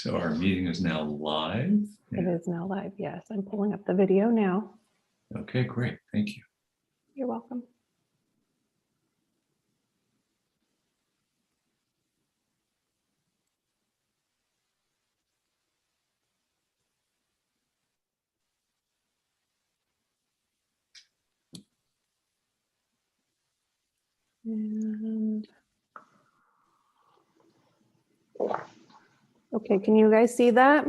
So our meeting is now live. It is now live, yes. I'm pulling up the video now. Okay, great. Thank you. You're welcome. And okay, can you guys see that?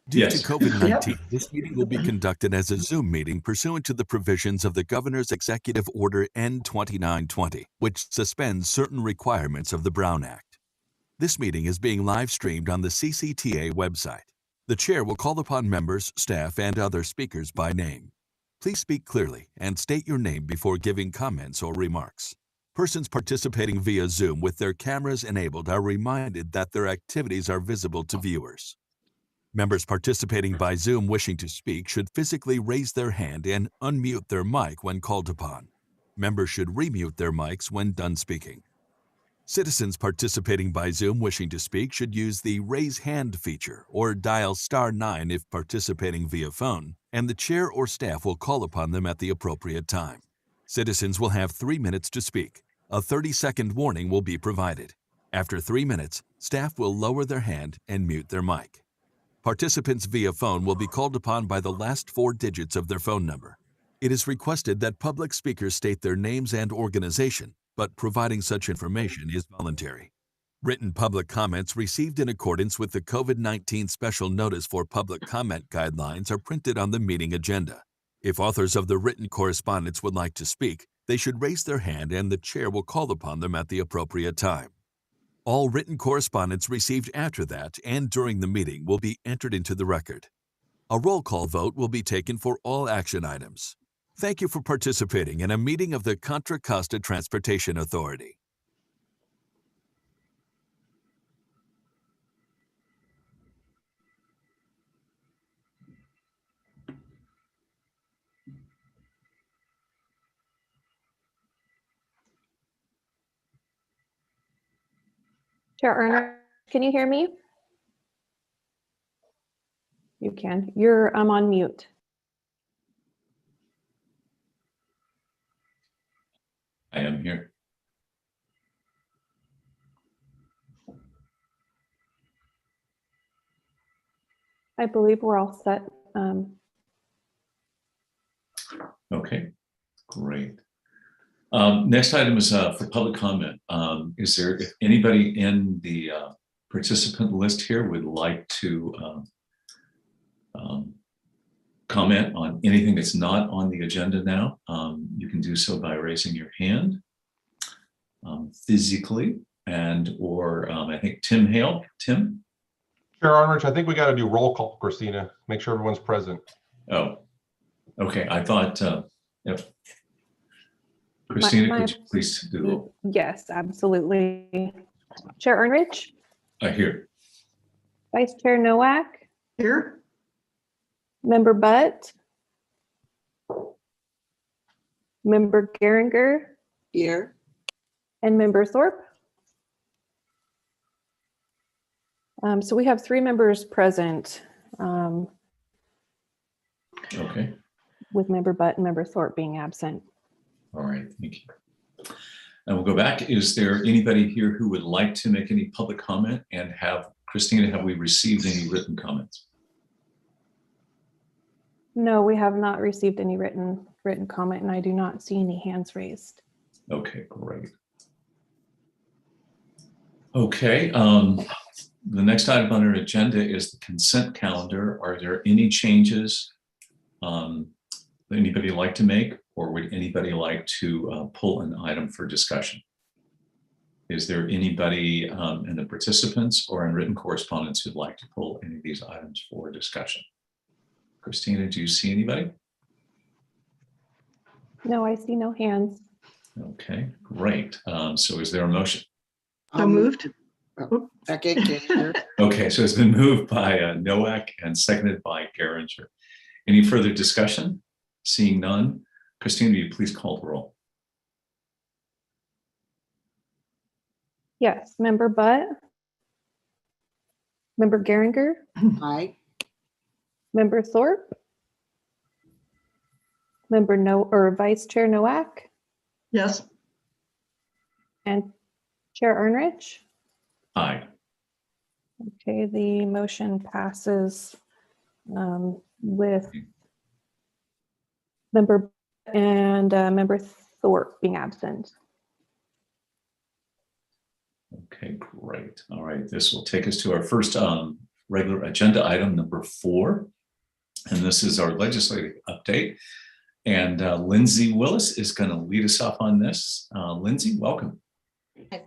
Due Yes. to COVID-19, this meeting will be conducted as a Zoom meeting pursuant to the provisions of the Governor's Executive Order N-2920, which suspends certain requirements of the Brown Act. This meeting is being live streamed on the CCTA website. The chair will call upon members, staff, and other speakers by name. Please speak clearly and state your name before giving comments or remarks. Persons participating via Zoom with their cameras enabled are reminded that their activities are visible to viewers. Members participating by Zoom wishing to speak should physically raise their hand and unmute their mic when called upon. Members should remute their mics when done speaking. Citizens participating by Zoom wishing to speak should use the Raise Hand feature or dial *9 if participating via phone, and the chair or staff will call upon them at the appropriate time. Citizens will have 3 minutes to speak. A 30-second warning will be provided. After 3 minutes, staff will lower their hand and mute their mic. Participants via phone will be called upon by the last 4 digits of their phone number. It is requested that public speakers state their names and organization, but providing such information is voluntary. Written public comments received in accordance with the COVID-19 Special Notice for Public Comment Guidelines are printed on the meeting agenda. If authors of the written correspondence would like to speak, they should raise their hand and the chair will call upon them at the appropriate time. All written correspondence received after that and during the meeting will be entered into the record. A roll call vote will be taken for all action items. Thank you for participating in a meeting of the Contra Costa Transportation Authority. Chair Erner, can you hear me? You can. I'm on mute. I am here. I believe we're all set. Okay, great. Next item is for public comment. Is there, if anybody in the participant list here would like to comment on anything that's not on the agenda now, you can do so by raising your hand physically, and or I think Tim Hale. Tim? Chair Armitage, I think we got to do roll call, Christina. Make sure everyone's present. Oh, okay. I thought, yep. Christina, could you please do the roll? Yes, absolutely. Chair Ernrich? I hear. Vice Chair Nowak? Here. Member Butt? Member Geringer? Here. And Member Thorpe? So we have 3 members present, Okay. with Member Butt and Member Thorpe being absent. All right, thank you. And we'll go back. Is there anybody here who would like to make any public comment? And Christina, have we received any written comments? No, we have not received any written comment, and I do not see any hands raised. Okay, great. Okay, the next item on our agenda is the consent calendar. Are there any changes that anybody like to make, or would anybody like to pull an item for discussion? Is there anybody in the participants or in written correspondence who'd like to pull any of these items for discussion? Christina, do you see anybody? No, I see no hands. Okay, great. So is there a motion? So moved. Second. Okay, so it's been moved by Nowak and seconded by Geringer. Any further discussion? Seeing none, Christina, will you please call the roll? Yes, Member Butt? Member Geringer, Aye. Member Thorpe, Member Vice Chair Nowak, Yes. and Chair Ernrich. Aye. Okay, the motion passes with Member and Member Thorpe being absent. Okay, great. All right, this will take us to our first regular agenda item, number 4. And this is our legislative update. And Lindsay Willis is going to lead us off on this. Lindsay, welcome.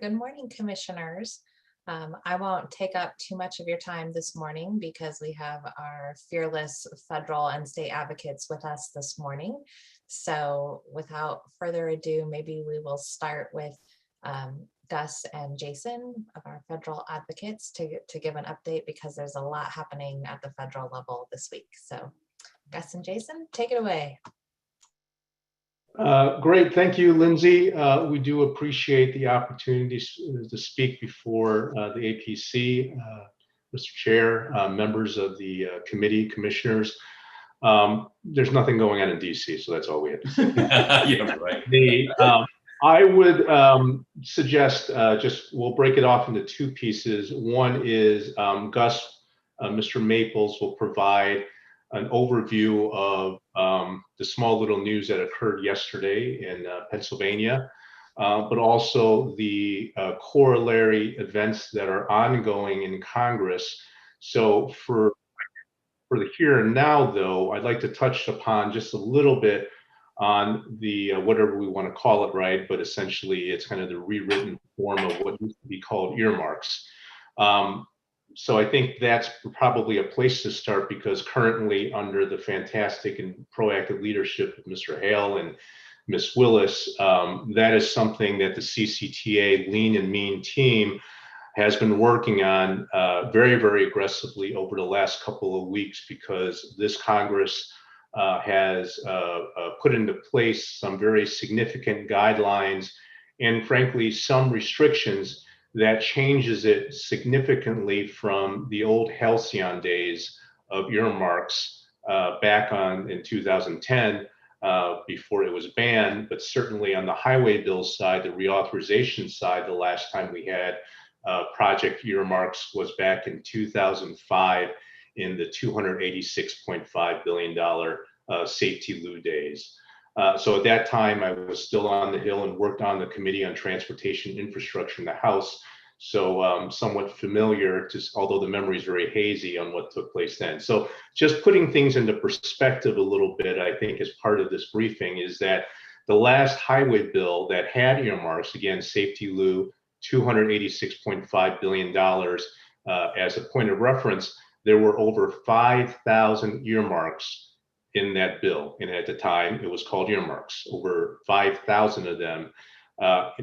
Good morning, commissioners. I won't take up too much of your time this morning because we have our fearless federal and state advocates with us this morning. So without further ado, maybe we will start with Gus and Jason of our federal advocates to give an update because there's a lot happening at the federal level this week. So Gus and Jason, take it away. Great, thank you, Lindsay. We do appreciate the opportunity to speak before the APC, Mr. Chair, members of the committee, commissioners. There's nothing going on in DC, so that's all we have to say. Yeah, right. I would suggest we'll break it off into 2 pieces. One is Gus, Mr. Maples will provide an overview of the small little news that occurred yesterday in Pennsylvania, but also the corollary events that are ongoing in Congress. So for the here and now, though, I'd like to touch upon just a little bit on the whatever we want to call it, right? But essentially, it's kind of the rewritten form of what used to be called earmarks. So I think that's probably a place to start because currently under the fantastic and proactive leadership of Mr. Hale and Ms. Willis, that is something that the CCTA Lean and Mean team has been working on very, very aggressively over the last couple of weeks because this Congress has put into place some very significant guidelines and frankly, some restrictions that changes it significantly from the old halcyon days of earmarks back in 2010 before it was banned, but certainly on the highway bill side, the reauthorization side, the last time we had project earmarks was back in 2005 in the $286.5 billion safety loo days. So at that time, I was still on the Hill and worked on the Committee on Transportation Infrastructure in the House. So somewhat familiar, although the memory is very hazy on what took place then. So just putting things into perspective a little bit, I think as part of this briefing is that the last highway bill that had earmarks, again, safety loo, $286.5 billion. As a point of reference, there were over 5,000 earmarks in that bill. And at the time, it was called earmarks, over 5,000 of them,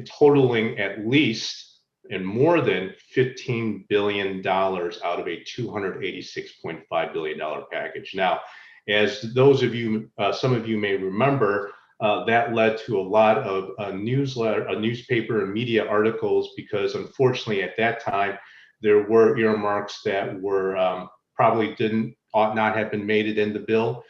totaling at least and more than $15 billion out of a $286.5 billion package. Now, as those of you, some of you may remember, that led to a lot of newspaper and media articles because unfortunately at that time, there were earmarks that were probably ought not have been made it in the bill.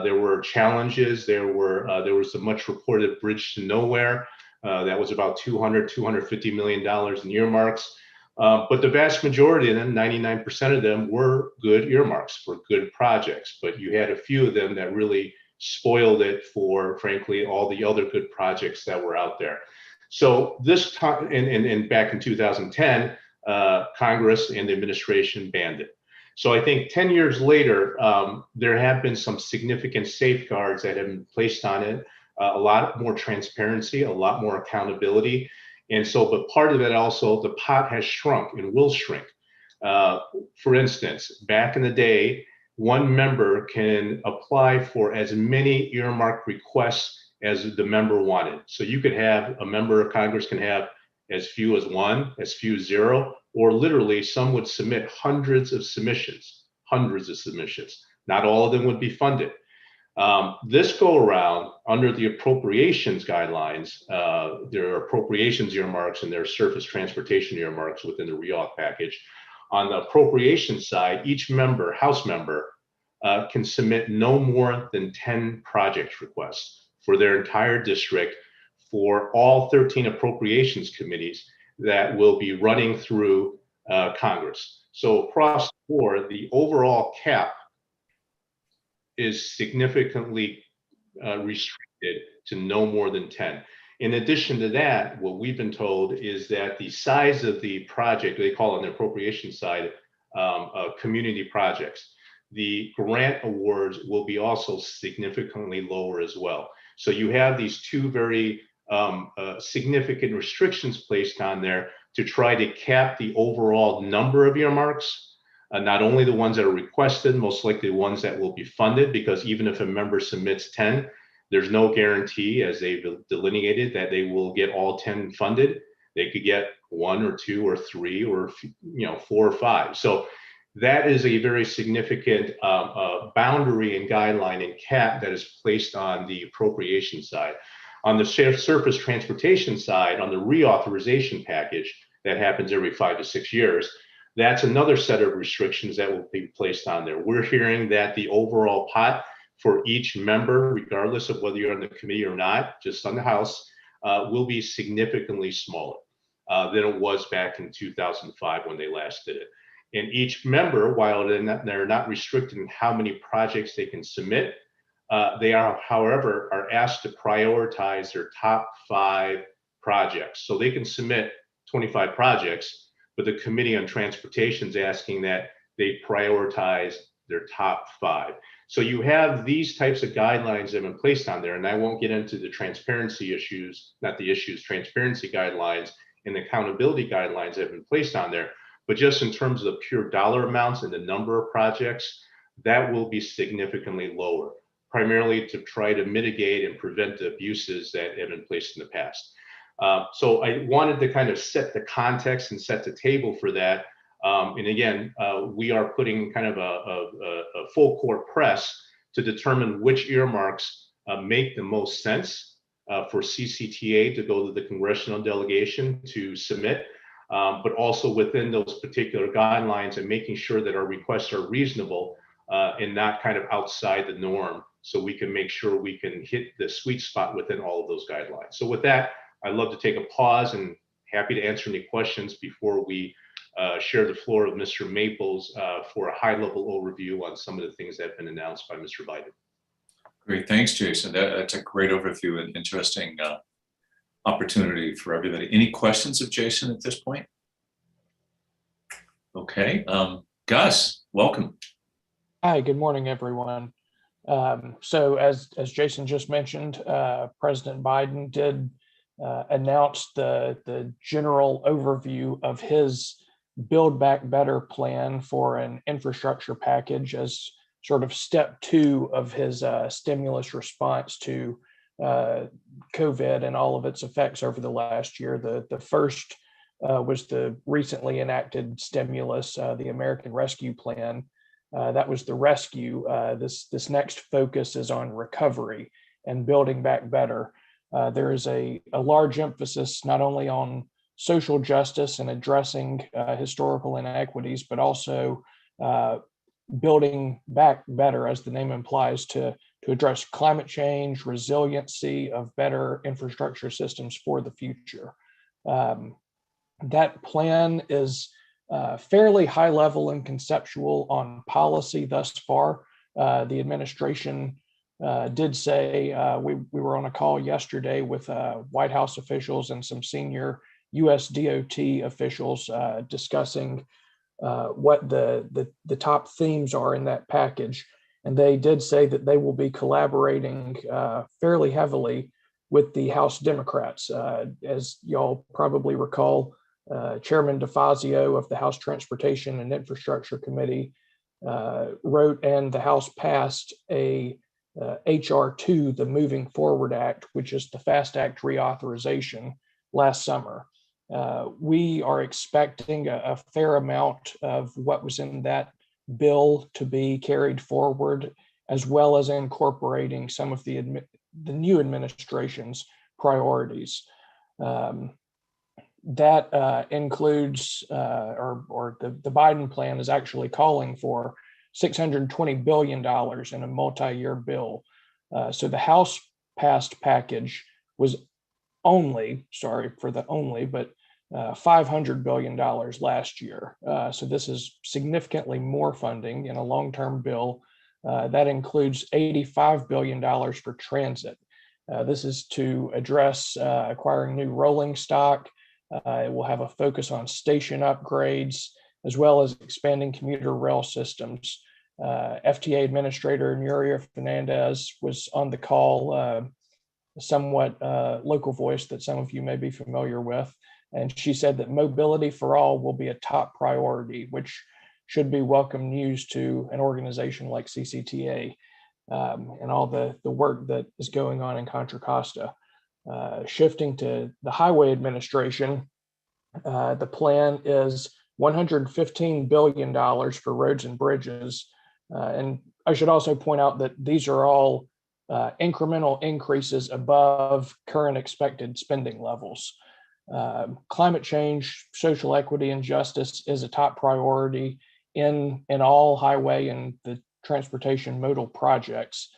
There were challenges. There was a much reported bridge to nowhere. That was about $250 million in earmarks. But the vast majority of them, 99% of them, were good earmarks for good projects. But you had a few of them that really spoiled it for, frankly, all the other good projects that were out there. So this time, and back in 2010, Congress and the administration banned it. So I think 10 years later, there have been some significant safeguards that have been placed on it, a lot more transparency, a lot more accountability. And so, but part of it also, the pot has shrunk and will shrink. For instance, back in the day, one member can apply for as many earmark requests as the member wanted. So you could have a member of Congress can have as few as 1, as few as 0, or literally some would submit hundreds of submissions. Not all of them would be funded. This go around under the appropriations guidelines, there are appropriations earmarks and there are surface transportation earmarks within the reauth package. On the appropriation side, each member, House member, can submit no more than 10 project requests for their entire district for all 13 appropriations committees that will be running through Congress. So across the board, the overall cap is significantly restricted to no more than 10. In addition to that, what we've been told is that the size of the project, they call it on the appropriation side, community projects, the grant awards will be also significantly lower as well. So you have these two very significant restrictions placed on there to try to cap the overall number of earmarks, not only the ones that are requested, most likely the ones that will be funded, because even if a member submits 10, there's no guarantee, as they've delineated, that they will get all 10 funded. They could get 1 or 2 or 3 or 4 or 5. So that is a very significant boundary and guideline and cap that is placed on the appropriation side. On the surface transportation side, on the reauthorization package that happens every 5 to 6 years, that's another set of restrictions that will be placed on there. We're hearing that the overall pot for each member, regardless of whether you're on the committee or not, just on the House, will be significantly smaller than it was back in 2005 when they last did it. And each member, while they're not restricted in how many projects they can submit, they are, however, are asked to prioritize their top 5 projects. So they can submit 25 projects, but the Committee on Transportation is asking that they prioritize their top 5. So you have these types of guidelines that have been placed on there, and I won't get into the transparency issues, not the issues, transparency guidelines and accountability guidelines that have been placed on there. But just in terms of the pure dollar amounts and the number of projects, that will be significantly lower, primarily to try to mitigate and prevent the abuses that have been placed in the past. So I wanted to kind of set the context and set the table for that. And again, we are putting kind of a full court press to determine which earmarks make the most sense for CCTA to go to the congressional delegation to submit. But also within those particular guidelines and making sure that our requests are reasonable and not kind of outside the norm, so we can make sure we can hit the sweet spot within all of those guidelines. So with that, I'd love to take a pause and happy to answer any questions before we share the floor with Mr. Maples for a high-level overview on some of the things that have been announced by Mr. Biden. Great, thanks, Jason. That's a great overview and interesting opportunity for everybody. Any questions of Jason at this point? Okay, Gus, welcome. Hi, good morning, everyone. So as Jason just mentioned, President Biden did announce the general overview of his Build Back Better plan for an infrastructure package as sort of step 2 of his stimulus response to COVID and all of its effects over the last year. The first was the recently enacted stimulus, the American Rescue Plan. That was the rescue. This next focus is on recovery and building back better. There is a large emphasis not only on social justice and addressing historical inequities, but also building back better, as the name implies, to address climate change, resiliency of better infrastructure systems for the future. That plan is fairly high level and conceptual on policy thus far. The administration did say, we were on a call yesterday with White House officials and some senior US DOT officials discussing what the top themes are in that package. And they did say that they will be collaborating fairly heavily with the House Democrats. As y'all probably recall, Chairman DeFazio of the House Transportation and Infrastructure Committee wrote and the House passed a HR 2, the Moving Forward Act, which is the FAST Act reauthorization last summer. We are expecting a fair amount of what was in that bill to be carried forward, as well as incorporating some of the new administration's priorities. that includes, or the Biden plan is actually calling for $620 billion in a multi-year bill. So the House passed package was only, sorry for the only, but $500 billion last year. So this is significantly more funding in a long-term bill. That includes $85 billion for transit. This is to address acquiring new rolling stock. It will have a focus on station upgrades, as well as expanding commuter rail systems. FTA Administrator Nuria Fernandez was on the call, a somewhat local voice that some of you may be familiar with. And she said that mobility for all will be a top priority, which should be welcome news to an organization like CCTA and all the work that is going on in Contra Costa. Shifting to the Highway Administration, the plan is $115 billion for roads and bridges. And I should also point out that these are all incremental increases above current expected spending levels. Climate change, social equity, and justice is a top priority in all highway and the transportation modal projects.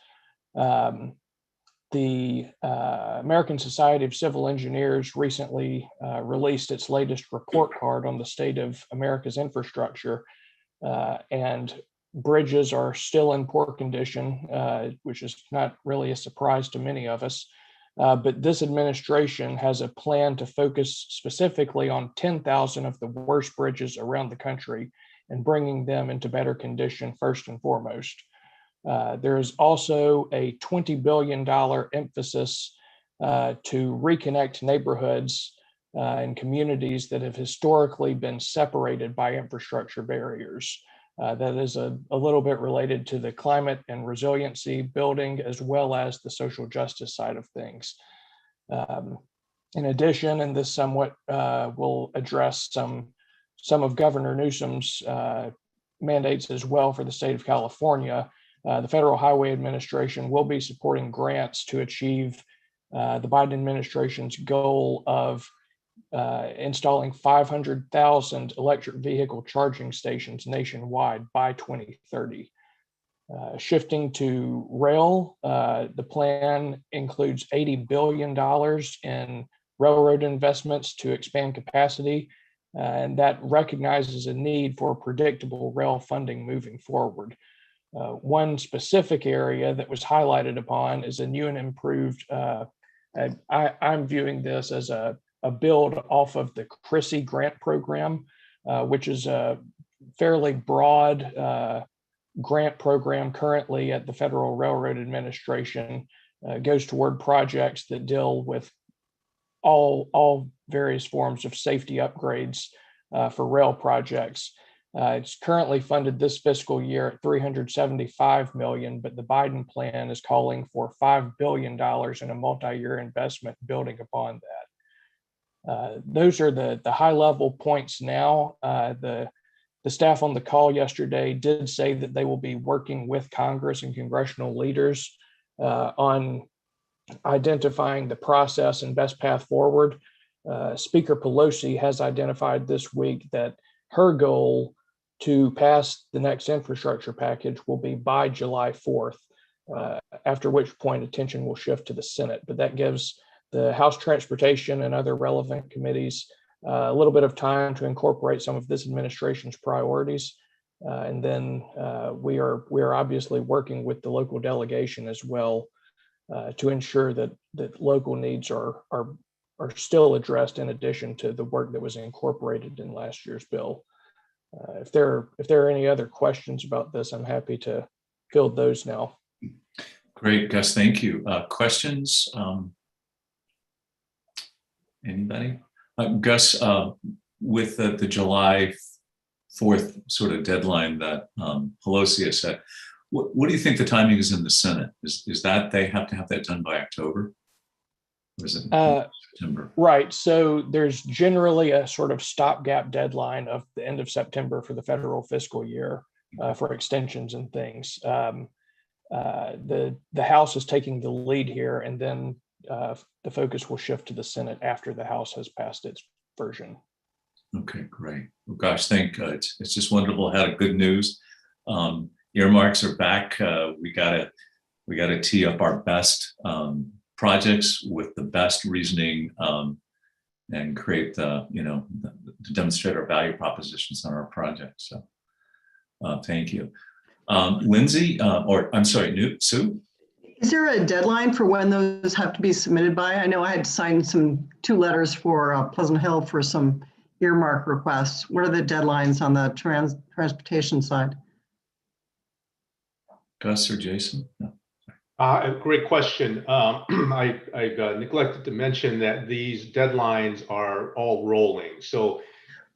The American Society of Civil Engineers recently released its latest report card on the state of America's infrastructure, and bridges are still in poor condition, which is not really a surprise to many of us. But this administration has a plan to focus specifically on 10,000 of the worst bridges around the country and bringing them into better condition first and foremost. There is also a $20 billion emphasis to reconnect neighborhoods and communities that have historically been separated by infrastructure barriers. That is a little bit related to the climate and resiliency building, as well as the social justice side of things. In addition, and this somewhat will address some of Governor Newsom's mandates as well for the state of California, the Federal Highway Administration will be supporting grants to achieve the Biden administration's goal of installing 500,000 electric vehicle charging stations nationwide by 2030. Shifting to rail, the plan includes $80 billion in railroad investments to expand capacity, and that recognizes a need for predictable rail funding moving forward. One specific area that was highlighted upon is a new and improved, I'm viewing this as a build off of the CRISI grant program, which is a fairly broad grant program currently at the Federal Railroad Administration. Goes toward projects that deal with all various forms of safety upgrades for rail projects. It's currently funded this fiscal year at $375 million, but the Biden plan is calling for $5 billion in a multi-year investment building upon that. Those are the high-level points now. The staff on the call yesterday did say that they will be working with Congress and congressional leaders on identifying the process and best path forward. Speaker Pelosi has identified this week that her goal to pass the next infrastructure package will be by July 4th, after which point attention will shift to the Senate. But that gives the House Transportation and other relevant committees a little bit of time to incorporate some of this administration's priorities. And then we are obviously working with the local delegation as well to ensure that local needs are still addressed in addition to the work that was incorporated in last year's bill. If there are any other questions about this, I'm happy to field those now. Great, Gus, thank you. Questions? Anybody? Gus, with the July 4th sort of deadline that Pelosi has set, what do you think the timing is in the Senate? Is that they have to have that done by October? Or is it September? Right. So there's generally a sort of stopgap deadline of the end of September for the federal fiscal year for extensions and things. The House is taking the lead here, and then the focus will shift to the Senate after the House has passed its version. Okay, great. Well, gosh, thank God. It's just wonderful. Had good news. Earmarks are back. We gotta tee up our best projects with the best reasoning and create to demonstrate our value propositions on our projects. So thank you. Lindsay, or I'm sorry, Sue? Is there a deadline for when those have to be submitted by? I know I had signed two letters for Pleasant Hill for some earmark requests. What are the deadlines on the transportation side? Gus or Jason? No. Great question. I neglected to mention that these deadlines are all rolling. So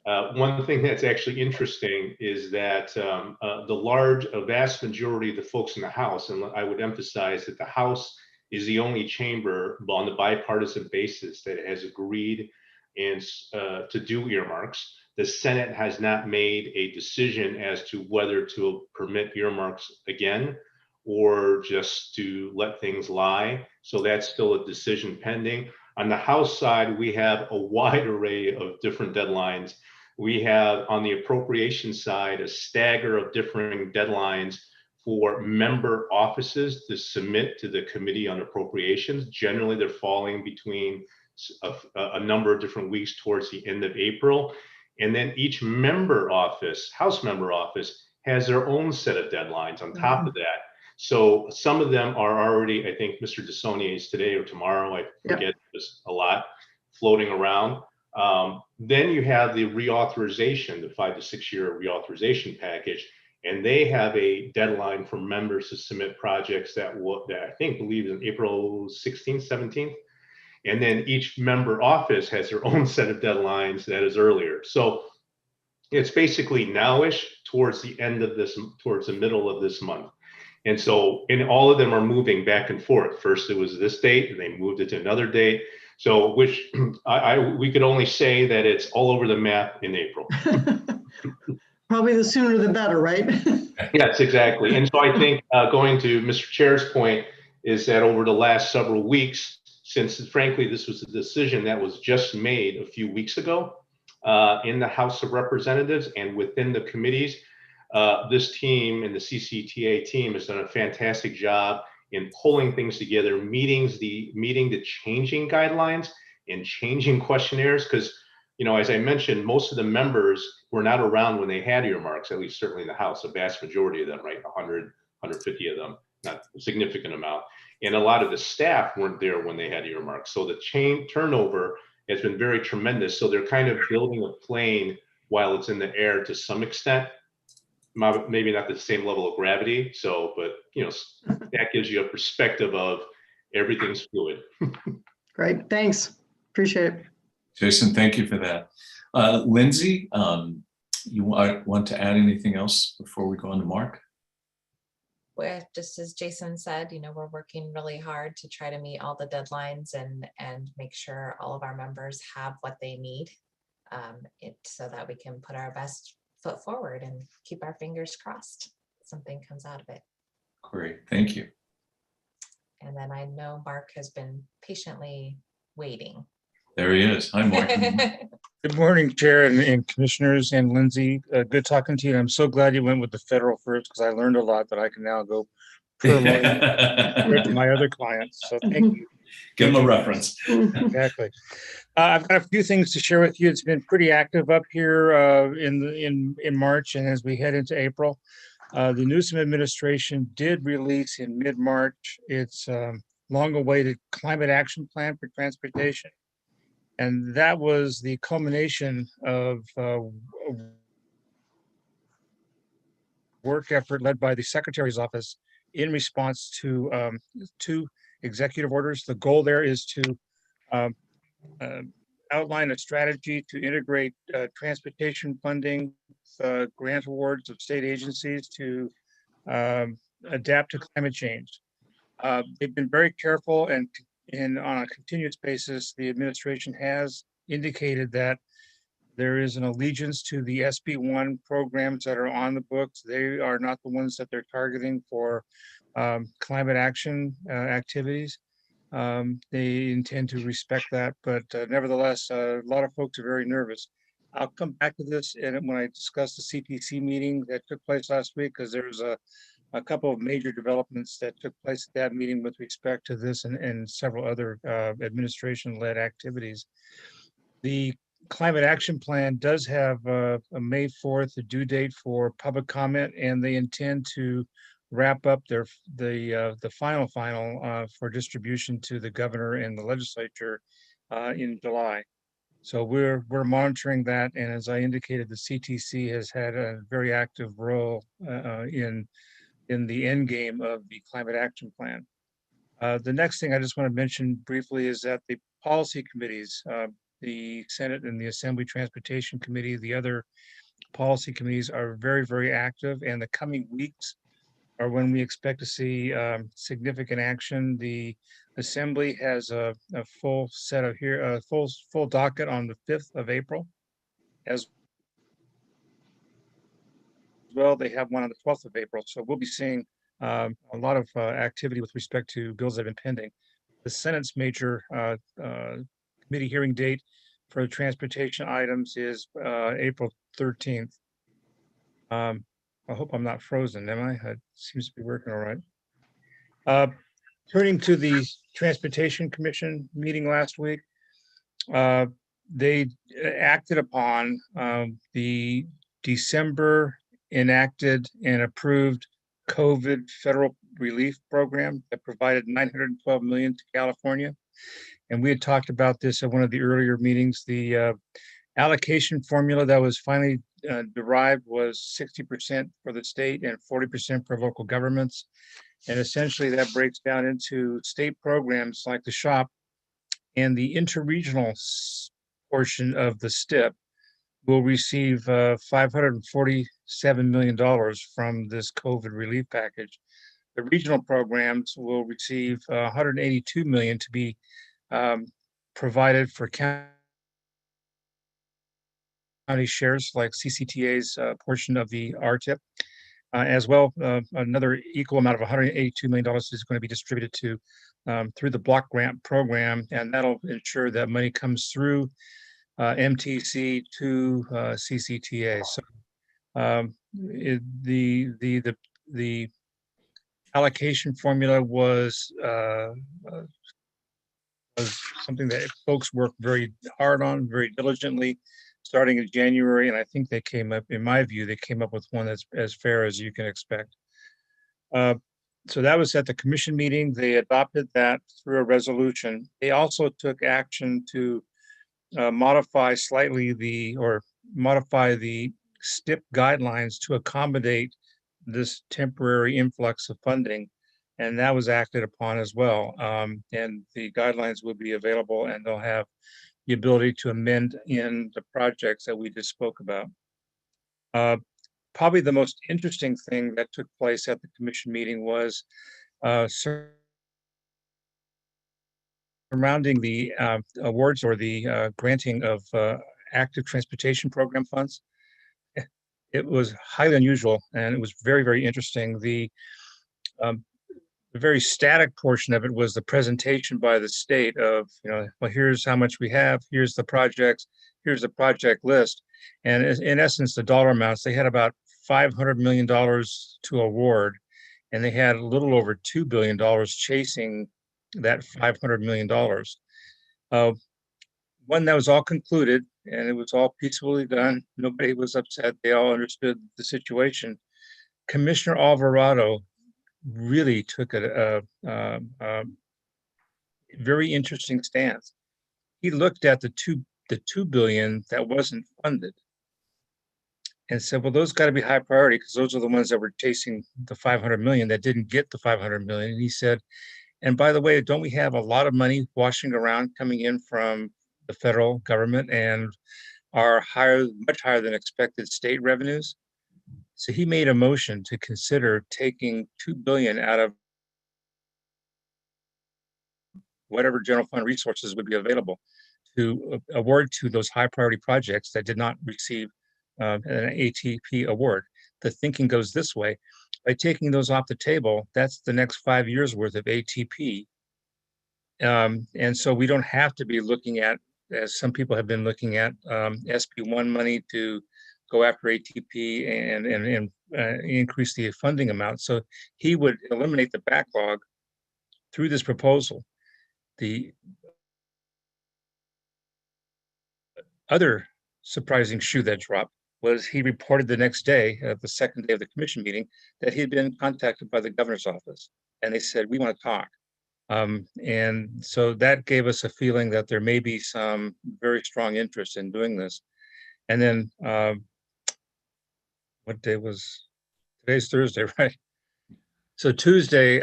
one thing that's actually interesting is that a vast majority of the folks in the House, and I would emphasize that the House is the only chamber on the bipartisan basis that has agreed to do earmarks. The Senate has not made a decision as to whether to permit earmarks again or just to let things lie. So that's still a decision pending. On the House side, we have a wide array of different deadlines. We have on the appropriation side a stagger of differing deadlines for member offices to submit to the Committee on Appropriations. Generally, they're falling between a number of different weeks towards the end of April. And then each member office, House member office, has their own set of deadlines on top of that. So some of them are already, I think Mr. DeSaulnier's today or tomorrow, I forget, there's a lot floating around. Then you have the reauthorization, the 5 to 6 year reauthorization package, and they have a deadline for members to submit projects that I think believe in April 16th, 17th. And then each member office has their own set of deadlines that is earlier. So it's basically nowish towards the end of this, towards the middle of this month. And so, and all of them are moving back and forth. First it was this date, and they moved it to another date. So, which we could only say that it's all over the map in April. Probably the sooner the better, right? Yes, exactly. And so I think going to Mr. Chair's point is that over the last several weeks, since frankly, this was a decision that was just made a few weeks ago in the House of Representatives and within the committees, this team and the CCTA team has done a fantastic job in pulling things together, meeting the changing guidelines and changing questionnaires. Because, you know, as I mentioned, most of the members were not around when they had earmarks, at least certainly in the House, a vast majority of them, right? 100, 150 of them, not a significant amount. And a lot of the staff weren't there when they had earmarks. So the turnover has been very tremendous. So they're kind of building a plane while it's in the air to some extent. Maybe not the same level of gravity. So, but you know, that gives you a perspective of everything's fluid. Great, thanks. Appreciate it. Jason, thank you for that. Lindsay, you want to add anything else before we go on to Mark? Well, just as Jason said, you know, we're working really hard to try to meet all the deadlines and make sure all of our members have what they need so that we can put our best foot forward and keep our fingers crossed something comes out of it. Great, thank you. And then I know Mark has been patiently waiting. There he is. Hi, Mark. Good morning, Chair and Commissioners and Lindsay. Good talking to you. And I'm so glad you went with the federal first because I learned a lot that I can now go compared to my other clients. So thank you. Give them a reference. Exactly. I've got a few things to share with you. It's been pretty active up here in March, and as we head into April, the Newsom administration did release in mid-March its long-awaited climate action plan for transportation. And that was the culmination of work effort led by the Secretary's office in response to two executive orders. The goal there is to outline a strategy to integrate transportation funding, grant awards of state agencies to adapt to climate change. They've been very careful, and on a continuous basis, the administration has indicated that there is an allegiance to the SB1 programs that are on the books. They are not the ones that they're targeting for climate action activities. They intend to respect that, but nevertheless, a lot of folks are very nervous. I'll come back to this and when I discuss the CPC meeting that took place last week, because there's a couple of major developments that took place at that meeting with respect to this and several other administration-led activities. The Climate Action Plan does have a May 4th a due date for public comment, and they intend to wrap up the final for distribution to the governor and the legislature in July. So we're monitoring that, and as I indicated, the CTC has had a very active role in the end game of the Climate Action Plan. The next thing I just want to mention briefly is that the policy committees, the Senate and the Assembly Transportation Committee, the other policy committees are very, very active, and the coming weeks are when we expect to see significant action. The Assembly has a full set of full docket on the 5th of April. As well, they have one on the 12th of April. So we'll be seeing a lot of activity with respect to bills that have been pending. The Senate's major committee hearing date for the transportation items is April 13th. I hope I'm not frozen, am I? It seems to be working all right. Turning to the Transportation Commission meeting last week, they acted upon the December enacted and approved COVID federal relief program that provided $912 million to California. And we had talked about this at one of the earlier meetings. The allocation formula that was finally derived was 60% for the state and 40% for local governments. And essentially that breaks down into state programs like the SHOP and the interregional portion of the STIP will receive $547 million from this COVID relief package. The regional programs will receive $182 million to be provided for county shares like CCTA's portion of the RTIP. As well, another equal amount of $182 million is going to be distributed to through the block grant program, and that'll ensure that money comes through MTC to CCTA. So the allocation formula was something that folks worked very hard on, very diligently, starting in January, and I think they came up, in my view, they came up with one that's as fair as you can expect. So that was at the commission meeting. They adopted that through a resolution. They also took action to modify the STIP guidelines to accommodate this temporary influx of funding, and that was acted upon as well. And the guidelines will be available, and they'll have the ability to amend in the projects that we just spoke about. Probably the most interesting thing that took place at the commission meeting was surrounding the awards or the granting of active transportation program funds. It was highly unusual, and it was very, very interesting. The very static portion of it was the presentation by the state of, well, here's how much we have, here's the projects, here's the project list. And in essence, the dollar amounts, they had about $500 million to award, and they had a little over $2 billion chasing that $500 million. When that was all concluded and it was all peacefully done, nobody was upset, they all understood the situation. Commissioner Alvarado really took a very interesting stance. He looked at the $2 billion that wasn't funded and said, well, those got to be high priority because those are the ones that were chasing the 500 million that didn't get the 500 million. And he said, and by the way, don't we have a lot of money washing around coming in from the federal government and are much higher than expected state revenues? So he made a motion to consider taking $2 billion out of whatever general fund resources would be available to award to those high priority projects that did not receive an ATP award. The thinking goes this way: by taking those off the table, that's the next 5 years worth of ATP And so we don't have to be looking at, as some people have been looking at, SB1 money to go after ATP and increase the funding amount. So he would eliminate the backlog through this proposal. The other surprising shoe that dropped was he reported the next day, the second day of the commission meeting, that he had been contacted by the governor's office, and they said, we want to talk. And so that gave us a feeling that there may be some very strong interest in doing this. And then what day was, today's Thursday, right? So Tuesday,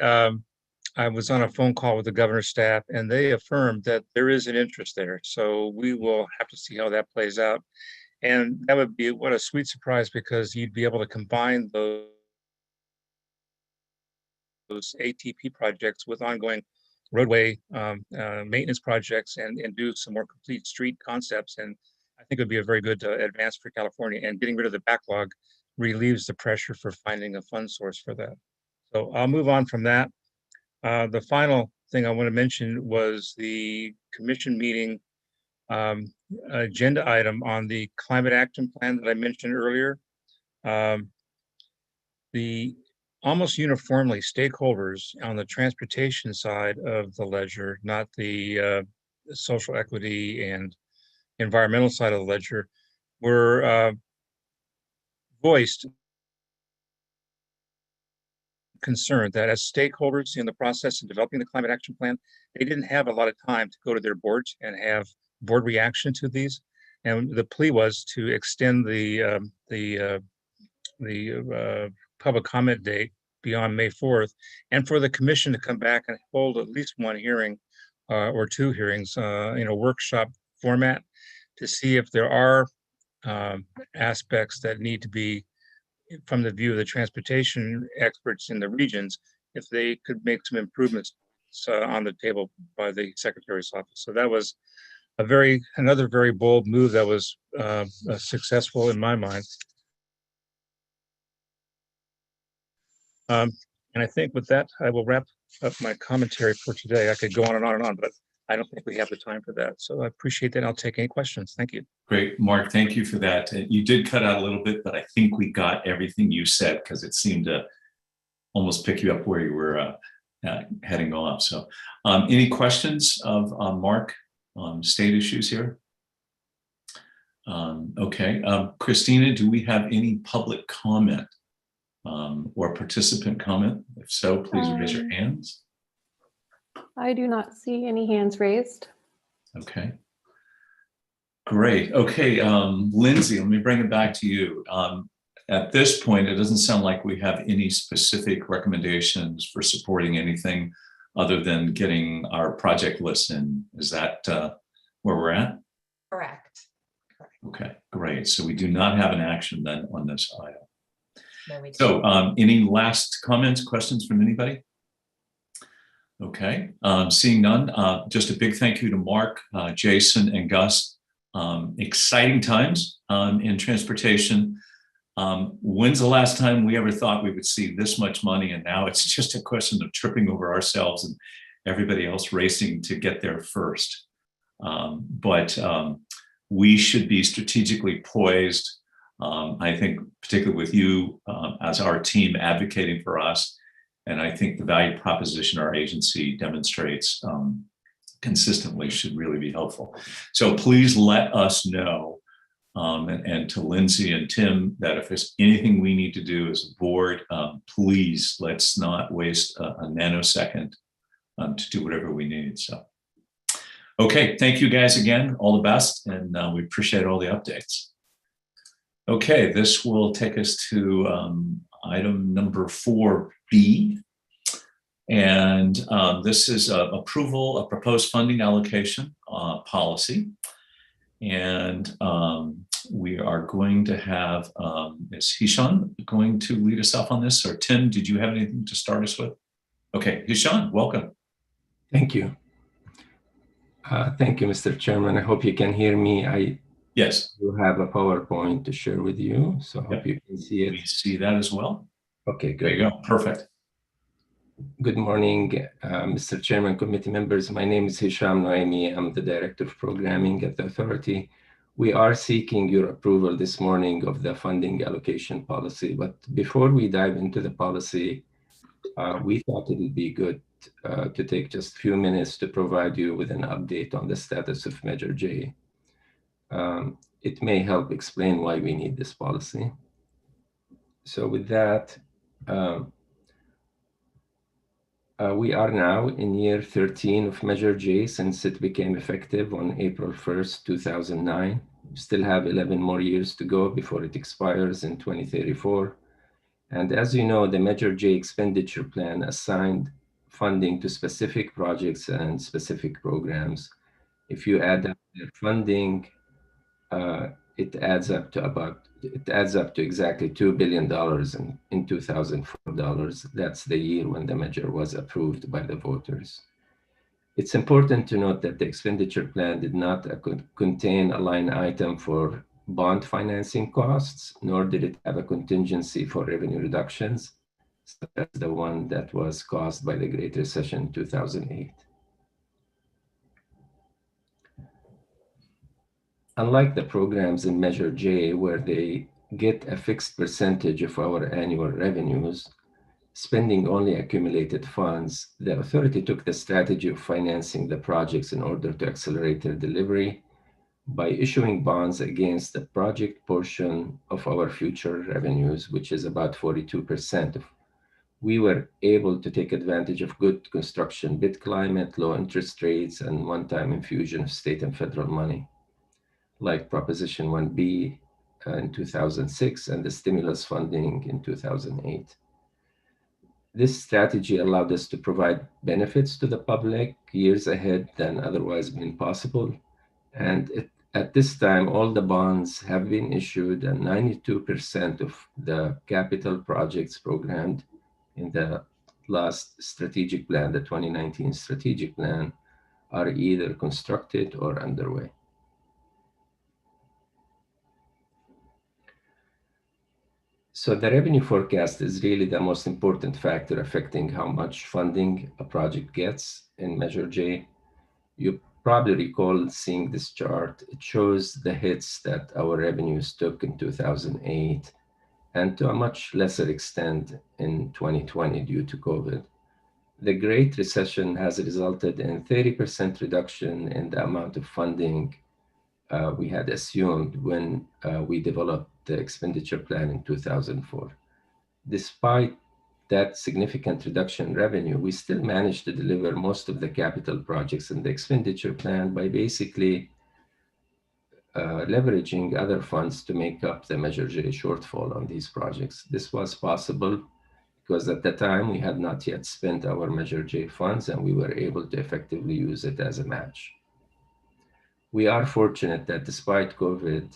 I was on a phone call with the governor's staff, and they affirmed that there is an interest there. So we will have to see how that plays out. And that would be, what a sweet surprise, because you'd be able to combine those ATP projects with ongoing roadway maintenance projects and do some more complete street concepts. And I think it would be a very good advance for California, and getting rid of the backlog relieves the pressure for finding a fund source for that. So I'll move on from that. The final thing I want to mention was the commission meeting agenda item on the climate action plan that I mentioned earlier. The almost uniformly stakeholders on the transportation side of the ledger, not the social equity and environmental side of the ledger, were voiced concerned that as stakeholders in the process of developing the climate action plan, they didn't have a lot of time to go to their boards and have board reaction to these. And the plea was to extend the public comment date beyond May 4th, and for the commission to come back and hold at least one hearing or two hearings in a workshop format to see if there are aspects that need to be, from the view of the transportation experts in the regions, if they could make some improvements on the table by the Secretary's office. So that was another very bold move that was successful in my mind. And I think with that, I will wrap up my commentary for today. I could go on and on and on, but I don't think we have the time for that. So I appreciate that. I'll take any questions. Thank you. Great, Mark, thank you for that. You did cut out a little bit, but I think we got everything you said, because it seemed to almost pick you up where you were heading off. So any questions of Mark on state issues here? Okay, Christina, do we have any public comment or participant comment? If so, please raise your hands. I do not see any hands raised. Okay. Great. Okay, Lindsay, let me bring it back to you. At this point, it doesn't sound like we have any specific recommendations for supporting anything other than getting our project list in. Is that where we're at? Correct. Okay, great. So we do not have an action then on this item. No, we don't. So any last comments, questions from anybody? Okay, seeing none, just a big thank you to Mark, Jason, and Gus. Exciting times in transportation. When's the last time we ever thought we would see this much money? And now it's just a question of tripping over ourselves and everybody else racing to get there first. But we should be strategically poised. I think particularly with you as our team advocating for us. And I think the value proposition our agency demonstrates consistently should really be helpful. So please let us know, and to Lindsay and Tim, that if there's anything we need to do as a board, please let's not waste a nanosecond to do whatever we need. So, okay, thank you guys again, all the best, and we appreciate all the updates. Okay, this will take us to item number 4B. And this is approval of proposed funding allocation policy. And we are going to have, is Hishan going to lead us off on this? Or Tim, did you have anything to start us with? Okay, Hishan, welcome. Thank you. Thank you, Mr. Chairman. I hope you can hear me. Yes. You have a PowerPoint to share with you, so I hope you can see it. We see that as well. Okay, great. There you go, perfect. Good morning, Mr. Chairman, committee members. My name is Hisham Noemi. I'm the Director of Programming at the Authority. We are seeking your approval this morning of the funding allocation policy. But before we dive into the policy, we thought it would be good to take just a few minutes to provide you with an update on the status of Measure J. It may help explain why we need this policy. So with that, we are now in year 13 of Measure J since it became effective on April 1st, 2009. We still have 11 more years to go before it expires in 2034. And as you know, the Measure J expenditure plan assigned funding to specific projects and specific programs. If you add up their funding, it adds up to exactly $2 billion in 2004 dollars. That's the year when the measure was approved by the voters. It's important to note that the expenditure plan did not contain a line item for bond financing costs, nor did it have a contingency for revenue reductions, such as the one that was caused by the Great Recession in 2008. Unlike the programs in Measure J, where they get a fixed percentage of our annual revenues, spending only accumulated funds, the Authority took the strategy of financing the projects in order to accelerate their delivery by issuing bonds against the project portion of our future revenues, which is about 42%. We were able to take advantage of good construction bid climate, low interest rates, and one-time infusion of state and federal money, like Proposition 1B in 2006 and the stimulus funding in 2008. This strategy allowed us to provide benefits to the public years ahead than otherwise been possible. And at this time, all the bonds have been issued and 92% of the capital projects programmed in the last strategic plan, the 2019 strategic plan, are either constructed or underway. So the revenue forecast is really the most important factor affecting how much funding a project gets in Measure J. You probably recall seeing this chart. It shows the hits that our revenues took in 2008 and to a much lesser extent in 2020 due to COVID. The Great Recession has resulted in 30% reduction in the amount of funding we had assumed when we developed the expenditure plan in 2004. Despite that significant reduction in revenue, we still managed to deliver most of the capital projects in the expenditure plan by basically leveraging other funds to make up the Measure J shortfall on these projects. This was possible because at the time we had not yet spent our Measure J funds and we were able to effectively use it as a match. We are fortunate that despite COVID,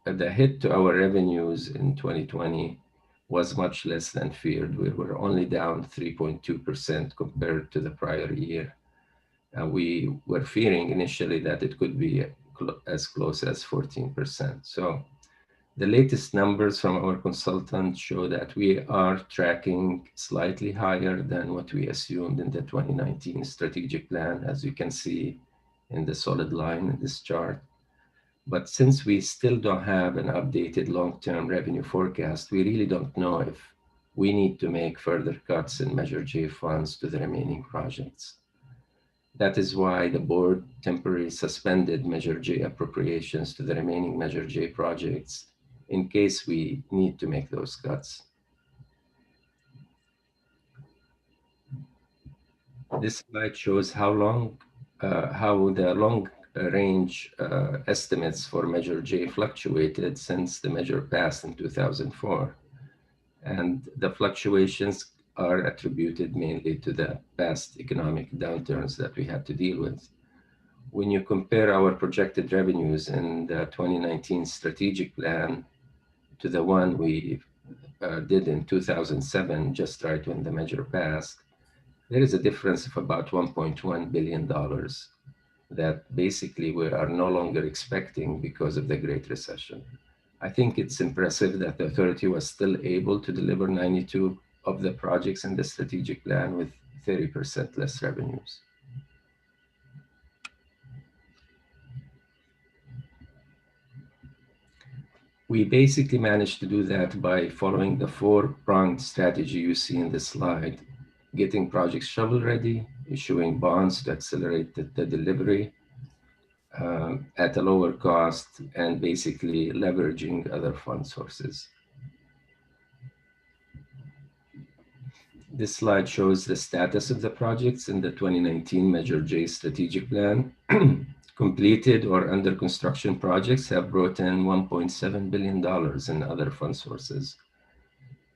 the hit to our revenues in 2020 was much less than feared. We were only down 3.2% compared to the prior year. We were fearing initially that it could be as close as 14%. So the latest numbers from our consultants show that we are tracking slightly higher than what we assumed in the 2019 strategic plan, as you can see in the solid line in this chart. But since we still don't have an updated long-term revenue forecast, we really don't know if we need to make further cuts in Measure J funds to the remaining projects. That is why the board temporarily suspended Measure J appropriations to the remaining Measure J projects in case we need to make those cuts. This slide shows how the long-range estimates for Measure J fluctuated since the measure passed in 2004. And the fluctuations are attributed mainly to the past economic downturns that we had to deal with. When you compare our projected revenues in the 2019 strategic plan to the one we did in 2007, just right when the measure passed, there is a difference of about $1.1 billion that basically we are no longer expecting because of the Great Recession. I think it's impressive that the Authority was still able to deliver 92% of the projects in the strategic plan with 30% less revenues. We basically managed to do that by following the four-pronged strategy you see in this slide: getting projects shovel-ready, issuing bonds to accelerate the delivery at a lower cost, and basically leveraging other fund sources. This slide shows the status of the projects in the 2019 Measure J strategic plan. Completed or under construction projects have brought in $1.7 billion in other fund sources.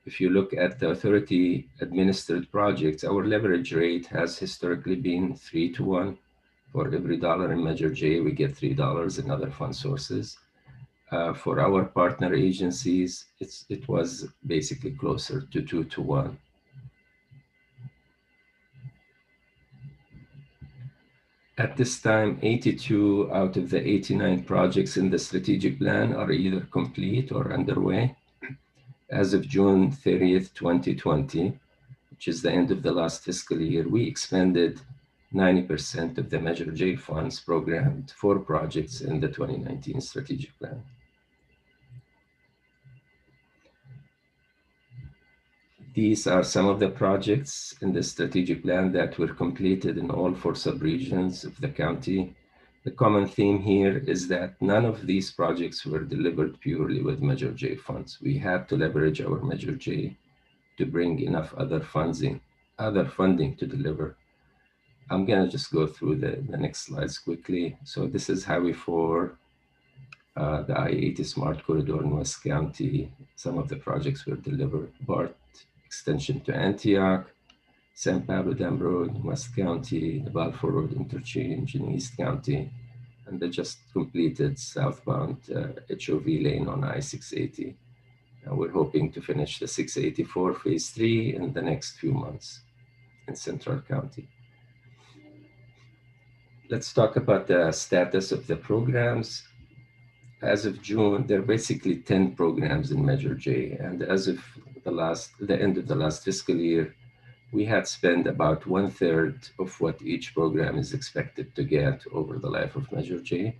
If you look at the authority administered projects, our leverage rate has historically been 3 to 1. For every dollar in Measure J, we get $3 in other fund sources. For our partner agencies, it was basically closer to 2 to 1. At this time, 82 out of the 89 projects in the strategic plan are either complete or underway. As of June 30th, 2020, which is the end of the last fiscal year, we expended 90% of the Measure J funds programmed for projects in the 2019 strategic plan. These are some of the projects in the strategic plan that were completed in all 4 subregions of the county. The common theme here is that none of these projects were delivered purely with Measure J funds. We had to leverage our Measure J to bring enough other funding to deliver. I'm gonna just go through the next slides quickly. So this is Highway 4, the I-80 Smart Corridor in West County. Some of the projects were delivered. BART extension to Antioch, San Pablo Dam Road in West County, the Balfour Road interchange in East County, and the just completed southbound HOV lane on I-680. And we're hoping to finish the 684 Phase 3 in the next few months in Central County. Let's talk about the status of the programs. As of June, there are basically 10 programs in Measure J, and as of the end of the last fiscal year, we had spent about 1/3 of what each program is expected to get over the life of Measure J.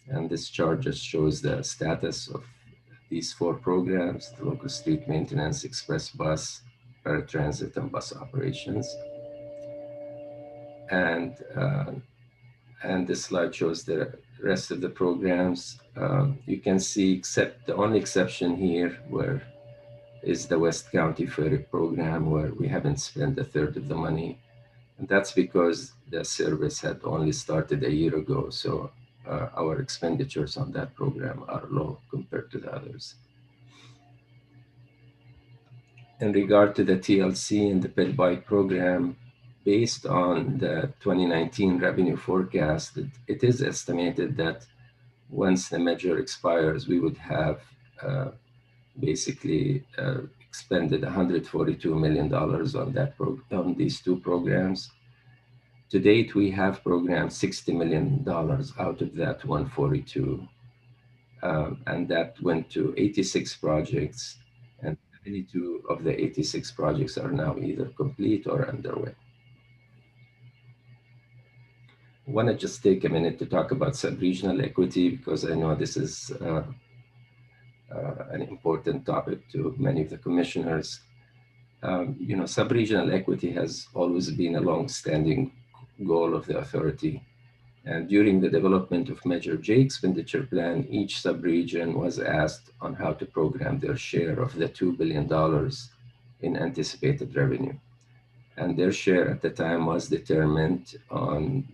And this chart just shows the status of these 4 programs: the local street maintenance, express bus, paratransit, and bus operations. And this slide shows the rest of the programs. You can see, except the only exception here is the West County Ferry program, where we haven't spent 1/3 of the money. And that's because the service had only started a year ago. So our expenditures on that program are low compared to the others. In regard to the TLC and the Ped Bike program, based on the 2019 revenue forecast, it is estimated that once the measure expires, we would have basically expended $142 million on these 2 programs. To date, we have programmed $60 million out of that 142, and that went to 86 projects, and 22 of the 86 projects are now either complete or underway. I want to just take a minute to talk about sub-regional equity, because I know this is an important topic to many of the commissioners. Sub-regional equity has always been a long-standing goal of the authority. And during the development of Measure J expenditure plan, each sub-region was asked on how to program their share of the $2 billion in anticipated revenue. And their share at the time was determined on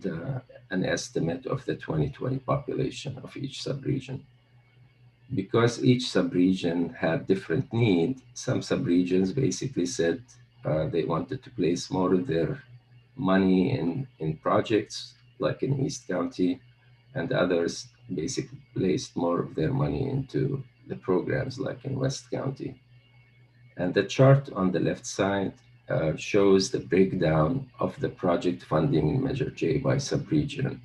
an estimate of the 2020 population of each sub-region. Because each sub-region had different needs, some sub-regions basically said they wanted to place more of their money in projects, like in East County, and others basically placed more of their money into the programs, like in West County. And the chart on the left side shows the breakdown of the project funding in Measure J by sub-region,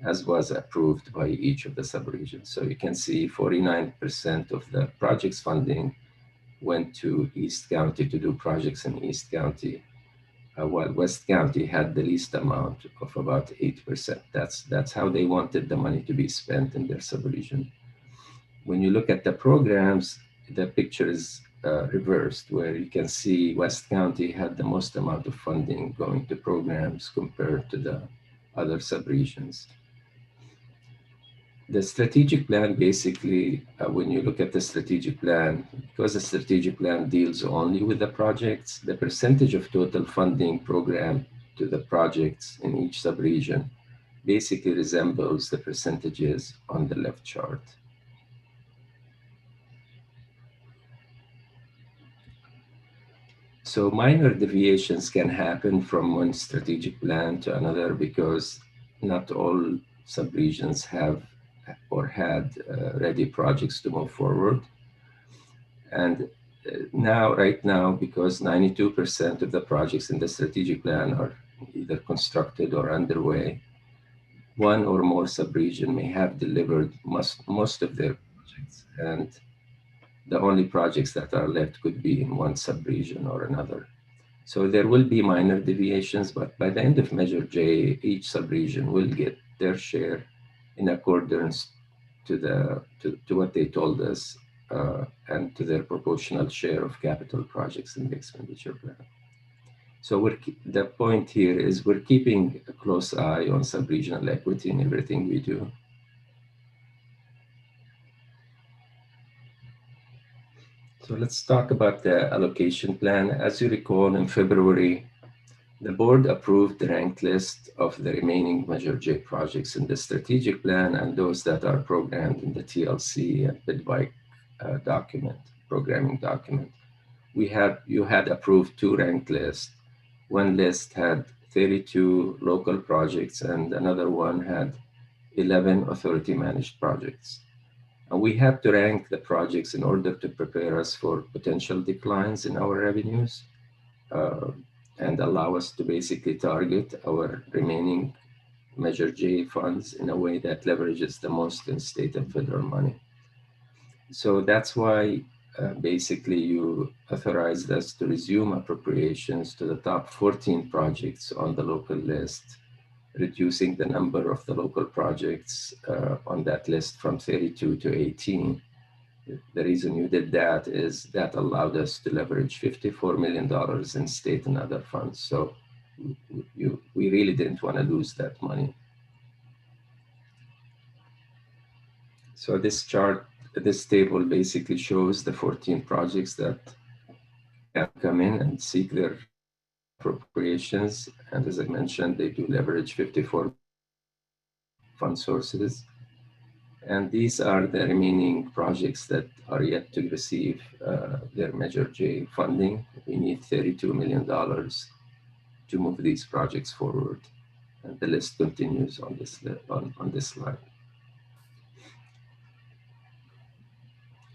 as was approved by each of the sub-regions. So you can see 49% of the project's funding went to East County to do projects in East County, while West County had the least amount of about 8%. That's how they wanted the money to be spent in their subregion. When you look at the programs, the picture is reversed, where you can see West County had the most amount of funding going to programs compared to the other subregions. The strategic plan, basically, when you look at the strategic plan, because the strategic plan deals only with the projects, the percentage of total funding program to the projects in each subregion basically resembles the percentages on the left chart. So minor deviations can happen from one strategic plan to another because not all subregions have or had ready projects to move forward. And right now, because 92% of the projects in the strategic plan are either constructed or underway, one or more subregion may have delivered most of their projects. And the only projects that are left could be in one subregion or another. So there will be minor deviations, but by the end of Measure J, each subregion will get their share in accordance to what they told us and to their proportional share of capital projects in the expenditure plan. So the point here is we're keeping a close eye on subregional equity in everything we do. So let's talk about the allocation plan. As you recall, in February, the board approved the ranked list of the remaining Measure J projects in the strategic plan and those that are programmed in the TLC and BidBike programming document. You had approved two ranked lists. One list had 32 local projects and another one had 11 authority managed projects. And we have to rank the projects in order to prepare us for potential declines in our revenues and allow us to basically target our remaining Measure J funds in a way that leverages the most in state and federal money. So that's why basically you authorized us to resume appropriations to the top 14 projects on the local list, reducing the number of the local projects on that list from 32 to 18. The reason you did that is that allowed us to leverage $54 million in state and other funds. So we really didn't want to lose that money. So this table basically shows the 14 projects that can come in and seek their appropriations. And as I mentioned, they do leverage 54 fund sources. And these are the remaining projects that are yet to receive their Measure J funding. We need $32 million to move these projects forward. And the list continues on this slide.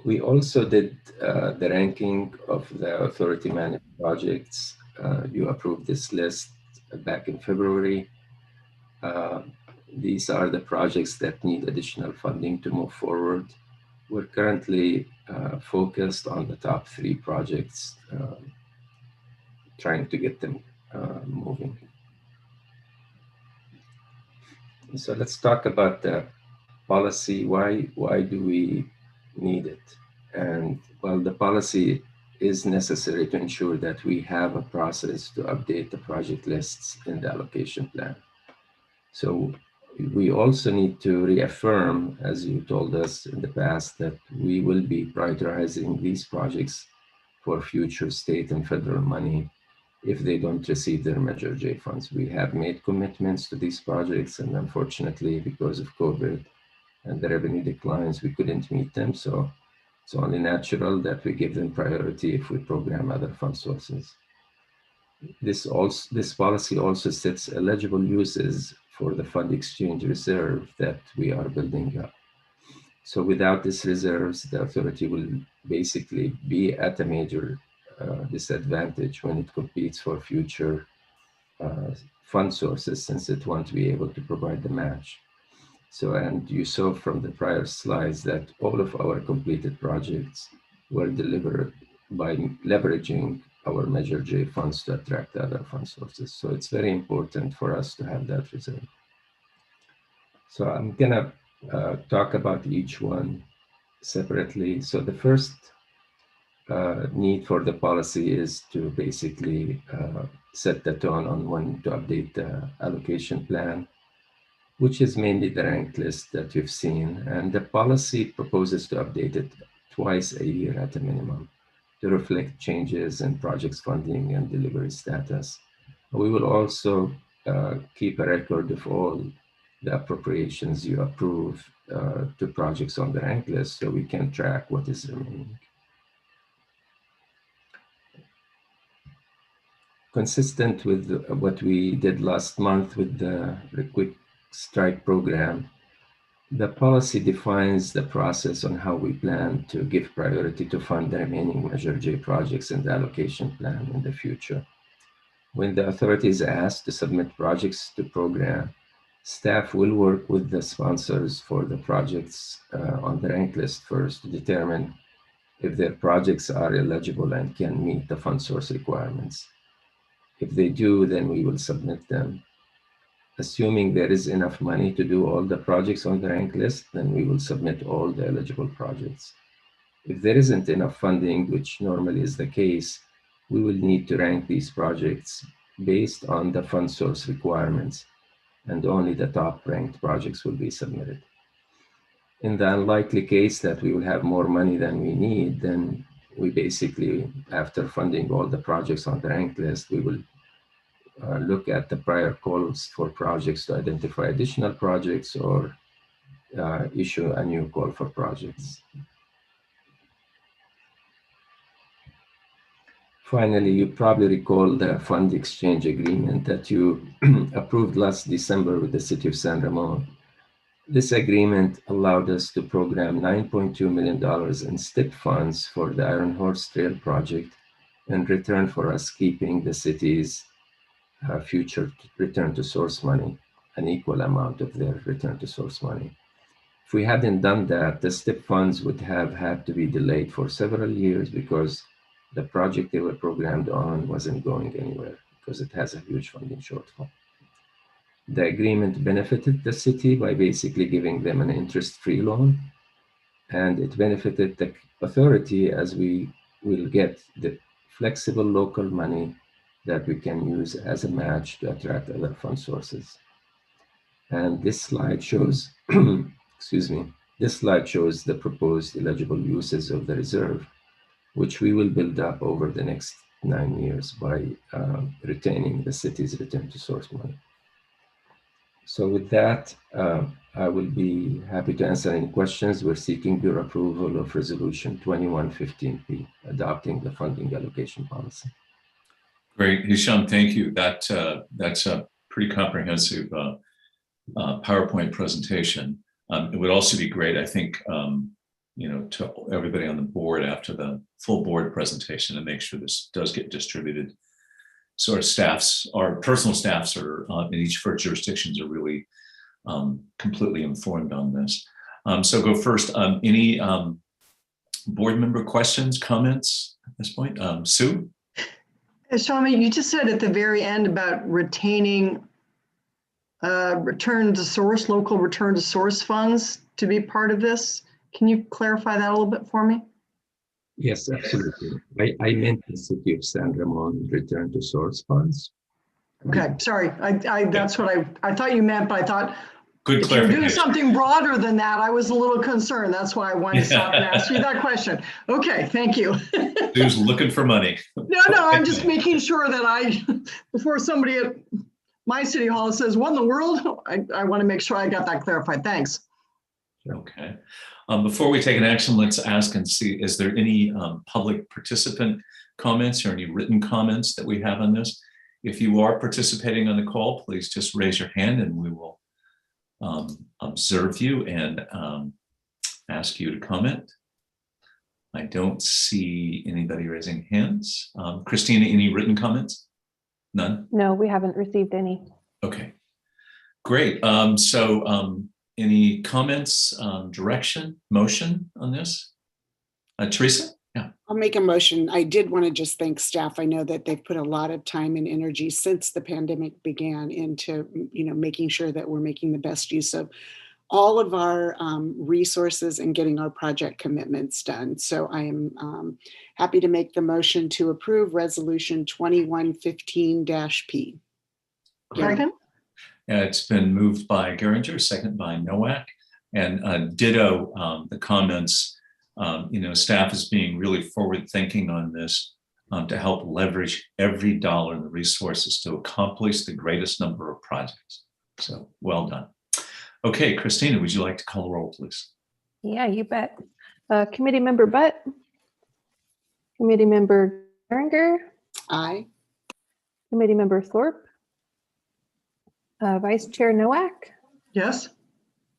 We also did the ranking of the authority managed projects. You approved this list back in February. These are the projects that need additional funding to move forward. We're currently focused on the top 3 projects, trying to get them moving. So let's talk about the policy. Why do we need it? And well, the policy is necessary to ensure that we have a process to update the project lists in the allocation plan. So we also need to reaffirm, as you told us in the past, that we will be prioritizing these projects for future state and federal money if they don't receive their Measure J funds. We have made commitments to these projects, and unfortunately, because of COVID and the revenue declines, we couldn't meet them. So it's only natural that we give them priority if we program other fund sources. This policy also sets eligible uses for the fund exchange reserve that we are building up. So without these reserves, the authority will basically be at a major disadvantage when it competes for future fund sources, since it won't be able to provide the match. So, and you saw from the prior slides that all of our completed projects were delivered by leveraging our Measure J funds to attract other fund sources. So it's very important for us to have that reserve. So I'm gonna talk about each one separately. So the first need for the policy is to basically set the tone on when to update the allocation plan, which is mainly the rank list that you've seen. And the policy proposes to update it twice a year at a minimum to reflect changes in projects funding and delivery status. We will also keep a record of all the appropriations you approve to projects on the rank list so we can track what is remaining. Consistent with what we did last month with the Quick Strike program, the policy defines the process on how we plan to give priority to fund the remaining Measure J projects in the allocation plan in the future. When the authority is asked to submit projects to program, staff will work with the sponsors for the projects on the rank list first to determine if their projects are eligible and can meet the fund source requirements. If they do, then we will submit them. Assuming there is enough money to do all the projects on the rank list, then we will submit all the eligible projects. If there isn't enough funding, which normally is the case, we will need to rank these projects based on the fund source requirements, and only the top ranked projects will be submitted. In the unlikely case that we will have more money than we need, then we basically, after funding all the projects on the rank list, we will look at the prior calls for projects to identify additional projects or issue a new call for projects. Finally, you probably recall the fund exchange agreement that you approved last December with the City of San Ramon. This agreement allowed us to program $9.2 million in STIP funds for the Iron Horse Trail project in return for us keeping the city's future return to source money, an equal amount of their return to source money. If we hadn't done that, the STIP funds would have had to be delayed for several years because the project they were programmed on wasn't going anywhere because it has a huge funding shortfall. The agreement benefited the city by basically giving them an interest-free loan, and it benefited the authority as we will get the flexible local money that we can use as a match to attract other fund sources. And this slide shows, excuse me, this slide shows the proposed eligible uses of the reserve, which we will build up over the next 9 years by retaining the city's return to source money. So with that, I will be happy to answer any questions. We're seeking your approval of Resolution 2115P, adopting the funding allocation policy. Great, Hisham, thank you. That's a pretty comprehensive PowerPoint presentation. It would also be great, I think, to everybody on the board after the full board presentation to make sure this does get distributed. So our staffs, our personal staffs are in each of our jurisdictions are really completely informed on this. So go first, any board member questions, comments at this point? Sue? Shami, you just said at the very end about retaining return to source, local return to source funds to be part of this. Can you clarify that a little bit for me? Yes, absolutely. I meant the City of San Ramon return to source funds. Okay, sorry. That's what I thought you meant, but I thought good if you're doing something broader than that, I was a little concerned. That's why I wanted to stop and ask you that question. Okay, thank you. Who's looking for money? No, I'm just making sure that before somebody at my city hall says, what in the world? I want to make sure I got that clarified. Thanks. Okay. Before we take an action, let's ask and see, is there any public participant comments or any written comments that we have on this? If you are participating on the call, please just raise your hand and we will observe you and ask you to comment. I don't see anybody raising hands. Christina, any written comments? None? No, we haven't received any. Okay, great. Any comments, direction, motion on this? Teresa? Yeah. I'll make a motion. I did want to just thank staff. I know that they've put a lot of time and energy since the pandemic began into, making sure that we're making the best use of all of our resources and getting our project commitments done. So I am happy to make the motion to approve Resolution 2115-P. Second? It's been moved by Geringer, second by Nowak, and ditto the comments. Staff is being really forward-thinking on this to help leverage every dollar and the resources to accomplish the greatest number of projects. So well done. Okay, Christina, would you like to call the roll, please? Yeah, you bet. Committee Member Butt, Committee Member Geringer, Aye. Committee Member Thorpe, Vice Chair Nowak, Yes.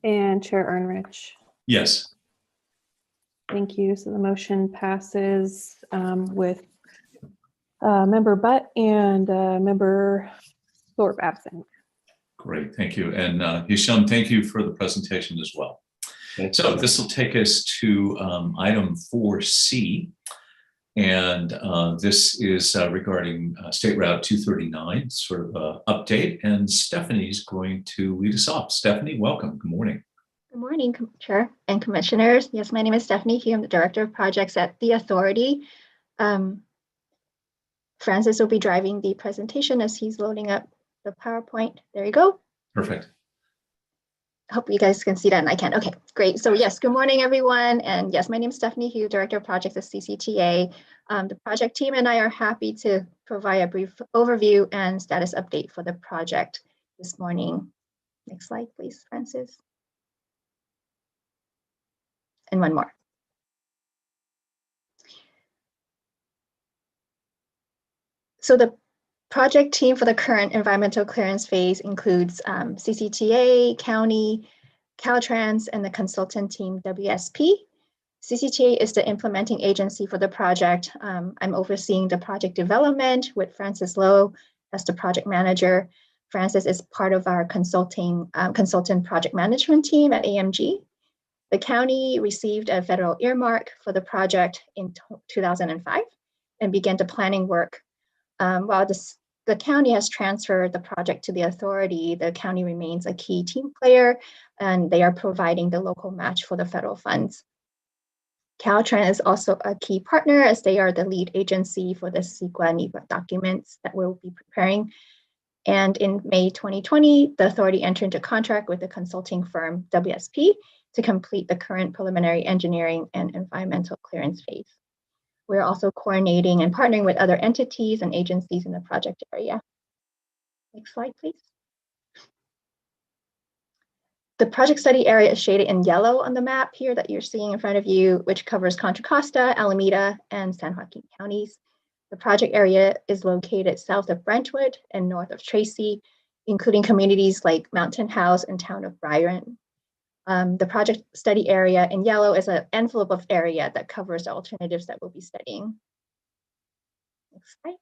and Chair Ernrich. Yes. Thank you. So the motion passes with Member Butt and Member Thorpe absent. Great, thank you. And Hisham, thank you for the presentation as well. So this will take us to item 4C. And this is regarding State Route 239, sort of an update. And Stephanie's going to lead us off. Stephanie, welcome. Good morning. Good morning, Chair and Commissioners. Yes, my name is Stephanie Hugh. I'm the Director of Projects at the Authority. Francis will be driving the presentation as he's loading up the PowerPoint. There you go. Perfect. Hope you guys can see that and I can. Okay, great. So yes, good morning, everyone. And yes, my name is Stephanie Hugh, Director of Projects at CCTA. The project team and I are happy to provide a brief overview and status update for the project this morning. Next slide, please, Francis. And one more. So the project team for the current environmental clearance phase includes CCTA, County, Caltrans, and the consultant team WSP. CCTA is the implementing agency for the project. I'm overseeing the project development with Francis Lowe as the project manager. Francis is part of our consultant project management team at AMG. The county received a federal earmark for the project in 2005 and began the planning work. While the county has transferred the project to the authority, the county remains a key team player and they are providing the local match for the federal funds. Caltrans is also a key partner as they are the lead agency for the CEQA NEPA documents that we'll be preparing. And in May 2020, the authority entered into contract with the consulting firm WSP to complete the current preliminary engineering and environmental clearance phase. We're also coordinating and partnering with other entities and agencies in the project area. Next slide, please. The project study area is shaded in yellow on the map here that you're seeing in front of you, which covers Contra Costa, Alameda, and San Joaquin counties. The project area is located south of Brentwood and north of Tracy, including communities like Mountain House and Town of Byron. The project study area in yellow is an envelope of area that covers the alternatives that we'll be studying. Next slide.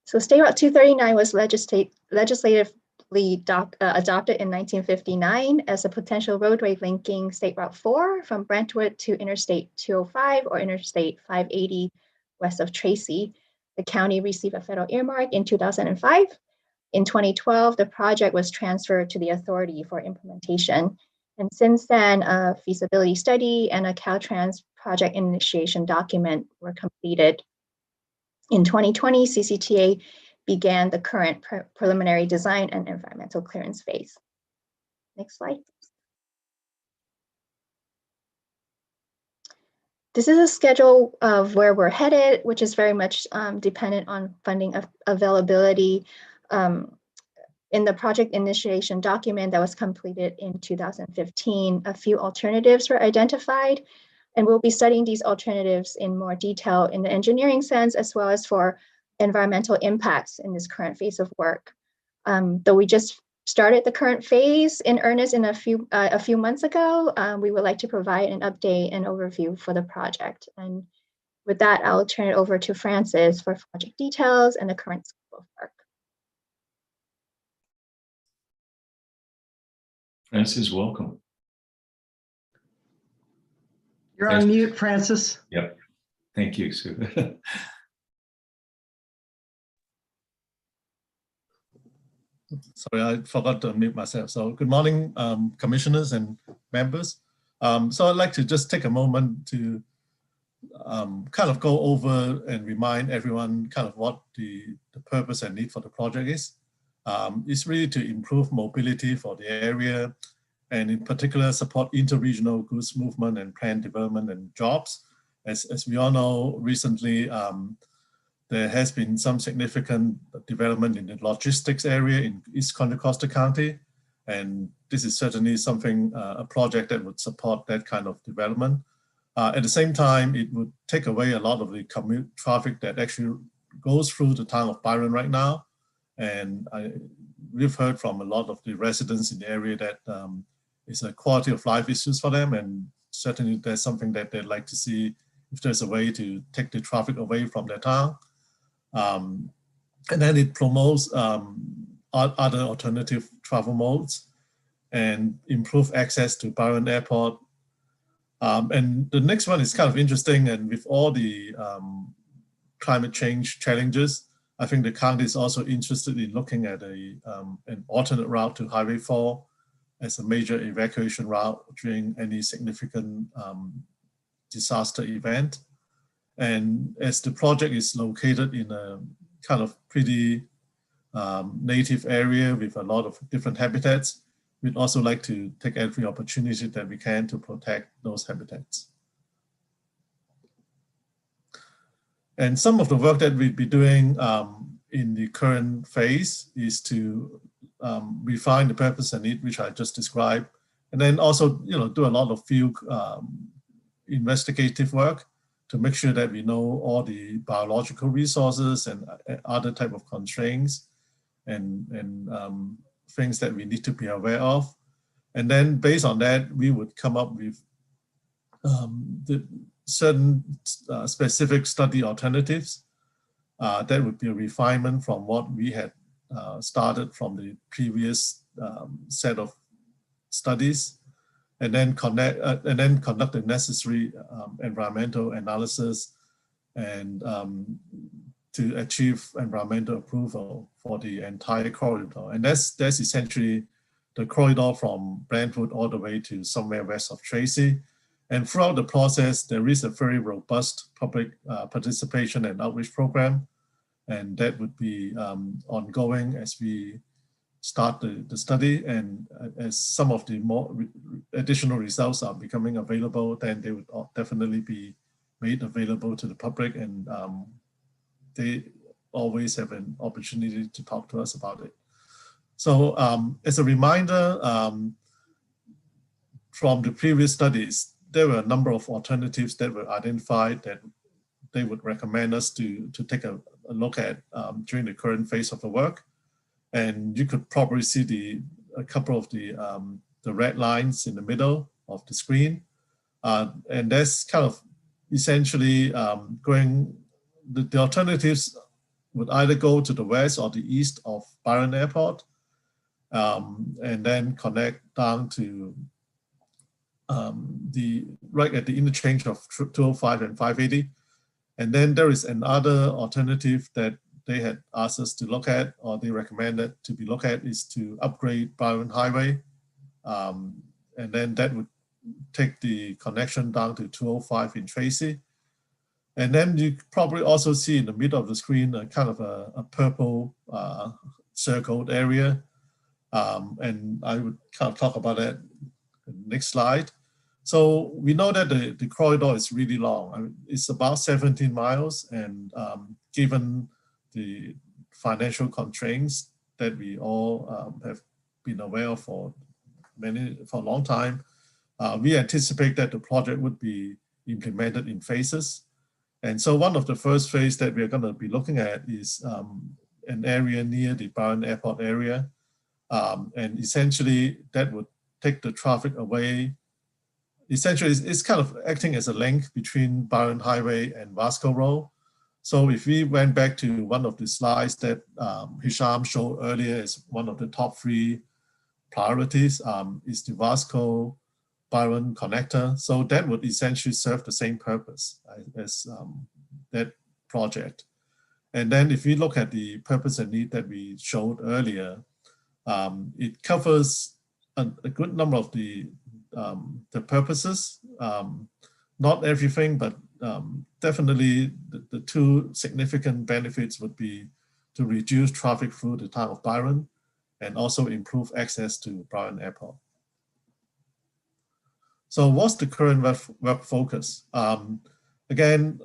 So State Route 239 was legislatively adopted in 1959 as a potential roadway linking State Route 4 from Brentwood to Interstate 205 or Interstate 580 west of Tracy. The county received a federal earmark in 2005. In 2012, the project was transferred to the authority for implementation. And since then, a feasibility study and a Caltrans project initiation document were completed. In 2020, CCTA began the current preliminary design and environmental clearance phase. Next slide. This is a schedule of where we're headed, which is very much dependent on funding availability. In the project initiation document that was completed in 2015, a few alternatives were identified, and we'll be studying these alternatives in more detail in the engineering sense, as well as for environmental impacts in this current phase of work. Though we just started the current phase in earnest in a few months ago, we would like to provide an update and overview for the project. And with that, I'll turn it over to Francis for project details and the current scope of work. Francis, welcome. You're on mute, Francis. Yep. Thank you, Sue. Sorry, I forgot to unmute myself. So good morning, commissioners and members. So I'd like to just take a moment to kind of go over and remind everyone kind of what the purpose and need for the project is. It's really to improve mobility for the area, and in particular support interregional goods movement and planned development and jobs. As we all know, recently there has been some significant development in the logistics area in East Contra Costa County, and this is certainly something, a project that would support that kind of development. At the same time, it would take away a lot of the commute traffic that actually goes through the town of Byron right now. And we've heard from a lot of the residents in the area that it's a quality of life issues for them, and certainly there's something that they'd like to see if there's a way to take the traffic away from their town. And then it promotes other alternative travel modes and improve access to Byron Airport. And the next one is kind of interesting, and with all the climate change challenges, I think the county is also interested in looking at an alternate route to Highway 4 as a major evacuation route during any significant disaster event. And as the project is located in a kind of pretty native area with a lot of different habitats, we'd also like to take every opportunity that we can to protect those habitats. And some of the work that we'd be doing in the current phase is to refine the purpose and need, which I just described, and then also, do a lot of field investigative work to make sure that we know all the biological resources and other type of constraints and things that we need to be aware of. And then based on that, we would come up with the certain specific study alternatives that would be a refinement from what we had started from the previous set of studies, and then conduct the necessary environmental analysis and to achieve environmental approval for the entire corridor. And that's essentially the corridor from Brentwood all the way to somewhere west of Tracy. And throughout the process, there is a very robust public participation and outreach program, and that would be ongoing as we start the study. And as some of the more additional results are becoming available, then they would definitely be made available to the public, and they always have an opportunity to talk to us about it. So as a reminder, from the previous studies, there were a number of alternatives that were identified that they would recommend us to take a look at during the current phase of the work. And you could probably see a couple of the red lines in the middle of the screen. And that's kind of essentially the alternatives would either go to the west or the east of Byron Airport, and then connect down to right at the interchange of 205 and 580. And then there is another alternative that they had asked us to look at, or they recommended to be looked at, is to upgrade Byron Highway. And then that would take the connection down to 205 in Tracy. And then you probably also see in the middle of the screen a kind of a purple circled area. And I would kind of talk about that in the next slide. So we know that the corridor is really long. I mean, it's about 17 miles, and given the financial constraints that we all have been aware of for a long time, we anticipate that the project would be implemented in phases. And so one of the first phase that we're going to be looking at is an area near the Byron Airport area. And essentially that would take the traffic away. Essentially, it's kind of acting as a link between Byron Highway and Vasco Road. So if we went back to one of the slides that Hisham showed earlier as one of the top 3 priorities, is the Vasco Byron connector. So that would essentially serve the same purpose as that project. And then if we look at the purpose and need that we showed earlier, it covers a good number of the purposes. Not everything, but definitely the two significant benefits would be to reduce traffic through the town of Byron and also improve access to Byron Airport. So what's the current work focus? Again,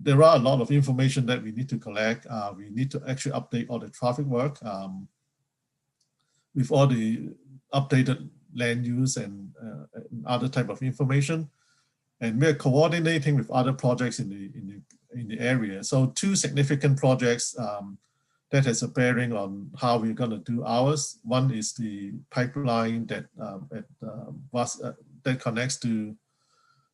there are a lot of information that we need to collect. We need to actually update all the traffic work with all the updated land use and other type of information. And we're coordinating with other projects in the area. So two significant projects that has a bearing on how we're going to do ours. One is the pipeline that that connects to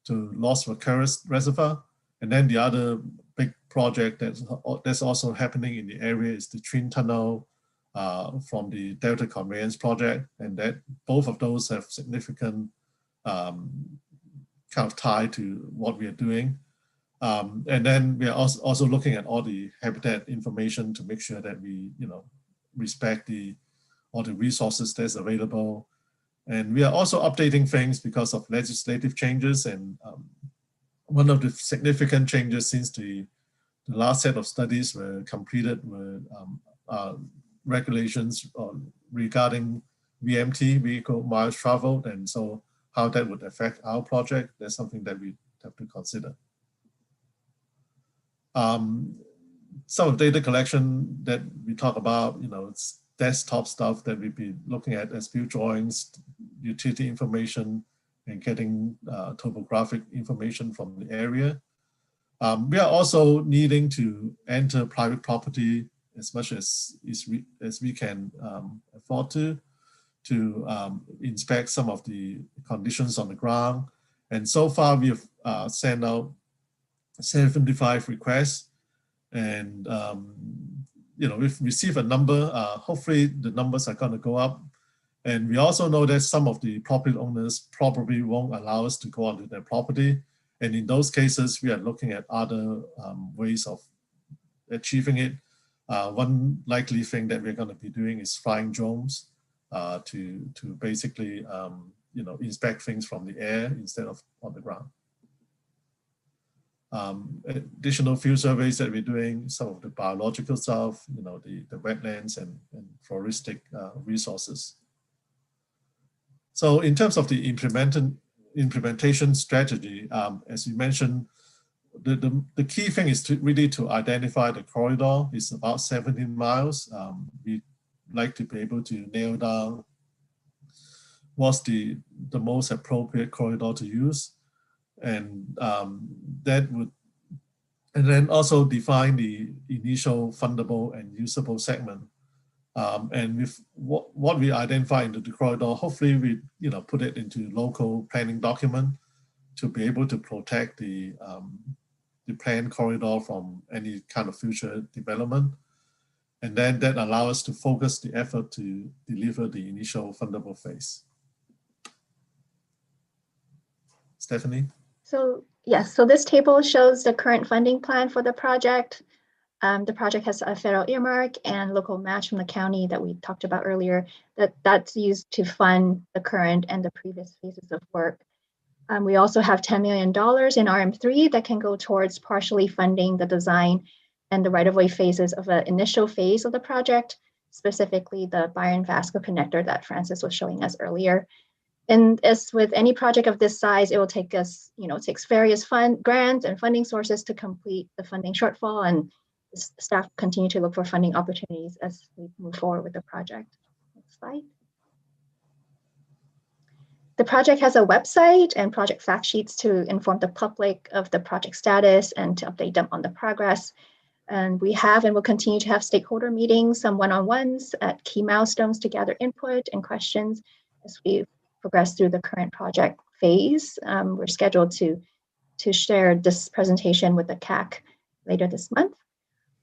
Los Vaqueros Reservoir, and then the other big project that's also happening in the area is the Twin Tunnel from the Delta Conveyance project, and that both of those have significant kind of tie to what we are doing. And then we are also looking at all the habitat information to make sure that we, respect all the resources that's available. And we are also updating things because of legislative changes. And one of the significant changes since the last set of studies were completed were regulations regarding VMT, vehicle miles traveled. And so how that would affect our project, that's something that we have to consider. Some of data collection that we talk about, it's desktop stuff that we've been looking at as view drawings, utility information, and getting topographic information from the area. We are also needing to enter private property as much as we can afford to inspect some of the conditions on the ground. And so far we've sent out 75 requests, and we've received a number. Hopefully the numbers are going to go up. And we also know that some of the property owners probably won't allow us to go onto their property. And in those cases, we are looking at other ways of achieving it. One likely thing that we're going to be doing is flying drones to basically inspect things from the air instead of on the ground. Additional field surveys that we're doing, some of the biological stuff, the wetlands and floristic resources. So in terms of the implementation strategy, as you mentioned, the key thing is really to identify the corridor. It's about 17 miles. We'd like to be able to nail down what's the most appropriate corridor to use. And then also define the initial fundable and usable segment. And with what we identify into the corridor, hopefully we put it into local planning document to be able to protect the planned corridor from any kind of future development. And then that allows us to focus the effort to deliver the initial fundable phase. Stephanie? So yes, so this table shows the current funding plan for the project. The project has a federal earmark and local match from the county that we talked about earlier, that's used to fund the current and the previous phases of work. We also have $10 million in RM3 that can go towards partially funding the design and the right-of-way phases of the initial phase of the project, specifically the Byron Vasco connector that Francis was showing us earlier. And as with any project of this size, it will take us, it takes various grants and funding sources to complete the funding shortfall, and staff continue to look for funding opportunities as we move forward with the project. Next slide. The project has a website and project fact sheets to inform the public of the project status and to update them on the progress. And we have and will continue to have stakeholder meetings, some one-on-ones at key milestones to gather input and questions as we progress through the current project phase. We're scheduled to share this presentation with the CAC later this month.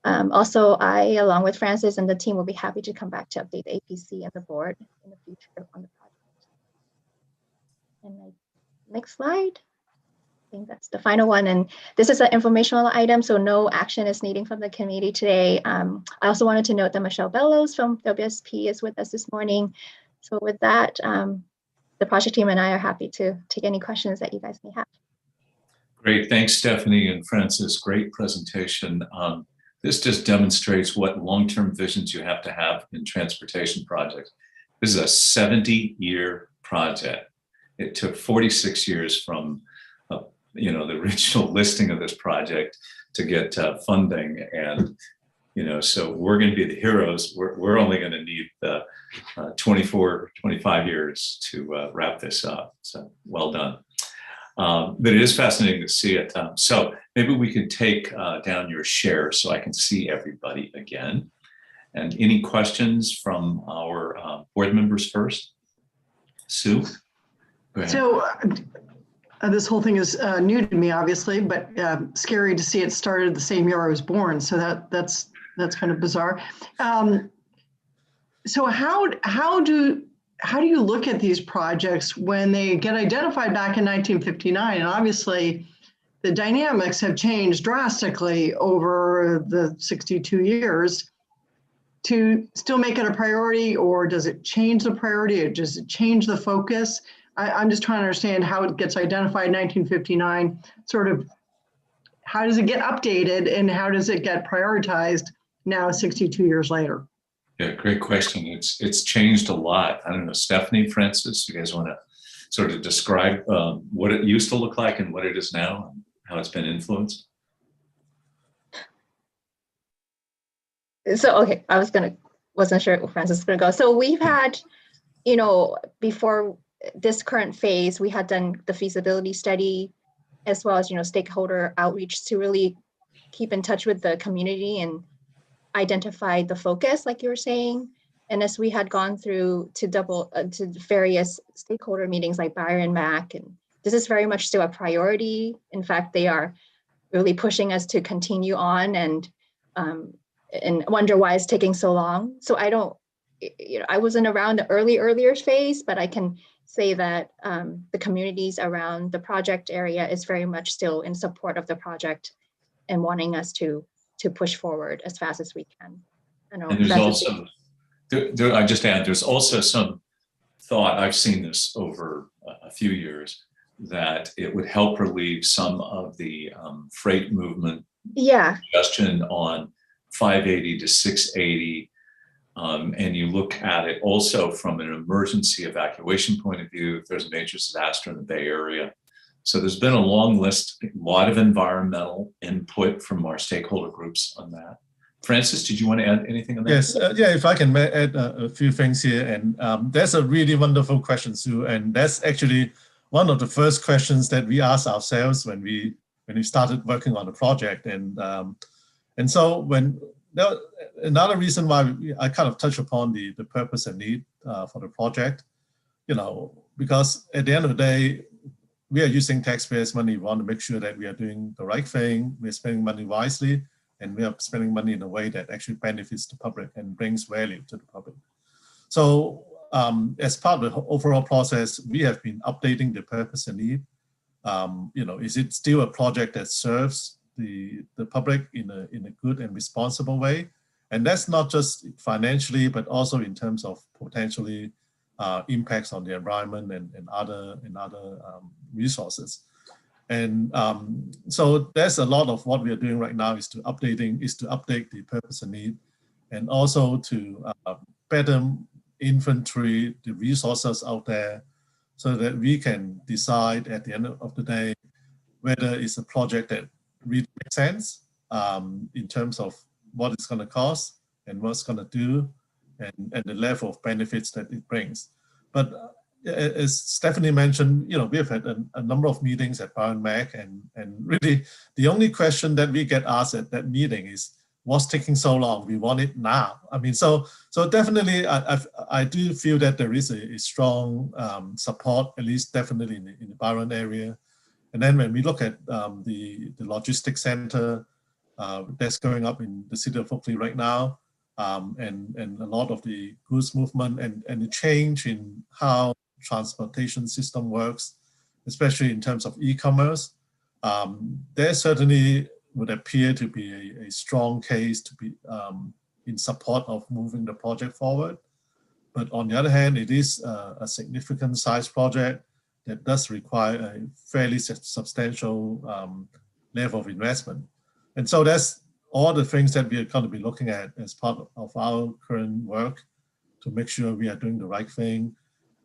Also, I, along with Francis and the team, will be happy to come back to update the APC and the board in the future on the project. And next slide. I think that's the final one. And this is an informational item, so no action is needed from the committee today. I also wanted to note that Michelle Bellows from WSP is with us this morning. So with that, the project team and I are happy to take any questions that you guys may have. Great, thanks Stephanie and Francis, great presentation. This just demonstrates what long-term visions you have to have in transportation projects. This is a 70-year project. It took 46 years from the original listing of this project to get funding, and so we're going to be the heroes. We're only going to need 24, 25 years to wrap this up. So well done. But it is fascinating to see it. So maybe we could take down your share so I can see everybody again. And any questions from our board members first? Sue, go ahead. So this whole thing is new to me, obviously, but scary to see it started the same year I was born. So that's kind of bizarre. So how do you look at these projects when they get identified back in 1959? And obviously, the dynamics have changed drastically over the 62 years. To still make it a priority, or does it change the priority, or does it change the focus? I'm just trying to understand how it gets identified in 1959, sort of how does it get updated and how does it get prioritized now 62 years later? Yeah, great question. It's changed a lot. I don't know, Stephanie, Francis, you guys want to sort of describe what it used to look like and what it is now, and how it's been influenced? So, okay, wasn't sure if Francis was gonna go. So we've had, before this current phase, we had done the feasibility study as well as, stakeholder outreach to really keep in touch with the community and identify the focus, like you were saying. And as we had gone through to various stakeholder meetings like Byron Mac, and this is very much still a priority. In fact, they are really pushing us to continue on and wonder why it's taking so long. So I wasn't around the earlier phase, but I can say that the communities around the project area is very much still in support of the project and wanting us to push forward as fast as we can. And there's also, I just add, there's also some thought, I've seen this over a few years, that it would help relieve some of the freight movement congestion on 580 to 680. And you look at it also from an emergency evacuation point of view, if there's a major disaster in the Bay Area. So there's been a long list, a lot of environmental input from our stakeholder groups on that. Francis, did you want to add anything on that? Yes, yeah, if I can add a few things here. And that's a really wonderful question, Sue. And that's actually one of the first questions that we asked ourselves when we started working on the project. And so another reason why I kind of touch upon the purpose and need for the project, because at the end of the day, we are using taxpayers' money. We want to make sure that we are doing the right thing. We're spending money wisely, and we are spending money in a way that actually benefits the public and brings value to the public. So as part of the overall process, we have been updating the purpose and need. Is it still a project that serves the public in a good and responsible way? And that's not just financially, but also in terms of potentially impacts on the environment and other resources. And so there's a lot of what we are doing right now is to update the purpose and need, and also to better inventory the resources out there so that we can decide at the end of the day whether it's a project that really makes sense in terms of what it's going to cost and what it's going to do and the level of benefits that it brings. But as Stephanie mentioned, we've had a number of meetings at Byron Mac, and really the only question that we get asked at that meeting is, what's taking so long? We want it now. I mean, so definitely I do feel that there is a strong support, at least definitely in the Byron area. And then when we look at the logistics center that's going up in the city of Oakley right now, and a lot of the goods movement and the change in how transportation system works, especially in terms of e-commerce. There certainly would appear to be a strong case to be in support of moving the project forward. But on the other hand, it is a significant size project that does require a fairly substantial level of investment. And so that's all the things that we are going to be looking at as part of our current work to make sure we are doing the right thing.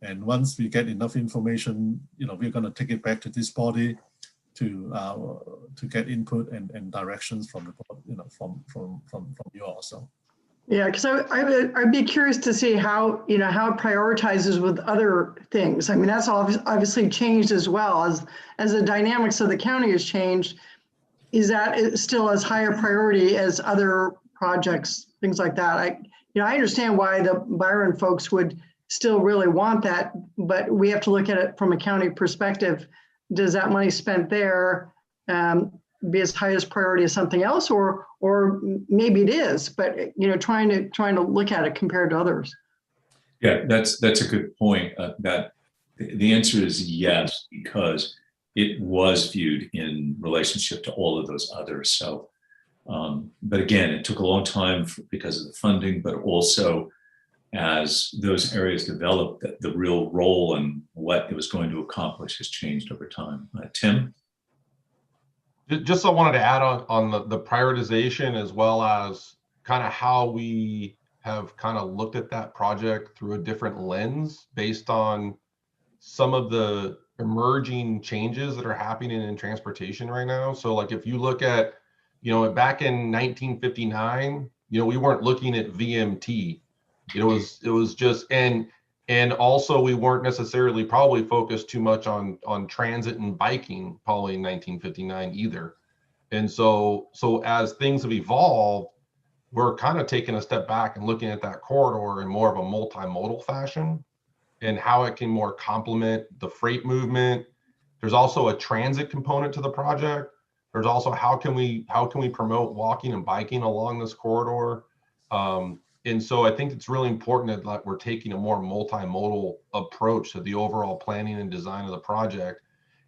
And once we get enough information, we're going to take it back to this body to get input and directions from the from you also. Yeah, because I'd be curious to see how how it prioritizes with other things. I mean, that's obviously changed as well as the dynamics of the county has changed. Is that still as high a priority as other projects, things like that? I understand why the Byron folks would still really want that, but we have to look at it from a county perspective. Does that money spent there be as high as priority as something else, or maybe it is, but trying to look at it compared to others. Yeah, that's a good point. That the answer is yes, because it was viewed in relationship to all of those others. So, but again, it took a long time because of the funding, but also as those areas developed, the real role and what it was going to accomplish has changed over time. Tim? Just I wanted to add on the prioritization, as well as kind of how we have kind of looked at that project through a different lens based on some of the emerging changes that are happening in transportation right now. So like if you look at, back in 1959, we weren't looking at VMT. It was just, and also we weren't necessarily probably focused too much on transit and biking probably in 1959 either. And so as things have evolved, we're kind of taking a step back and looking at that corridor in more of a multimodal fashion and how it can more complement the freight movement. There's also a transit component to the project. There's also how can we promote walking and biking along this corridor. And so I think it's really important that we're taking a more multimodal approach to the overall planning and design of the project.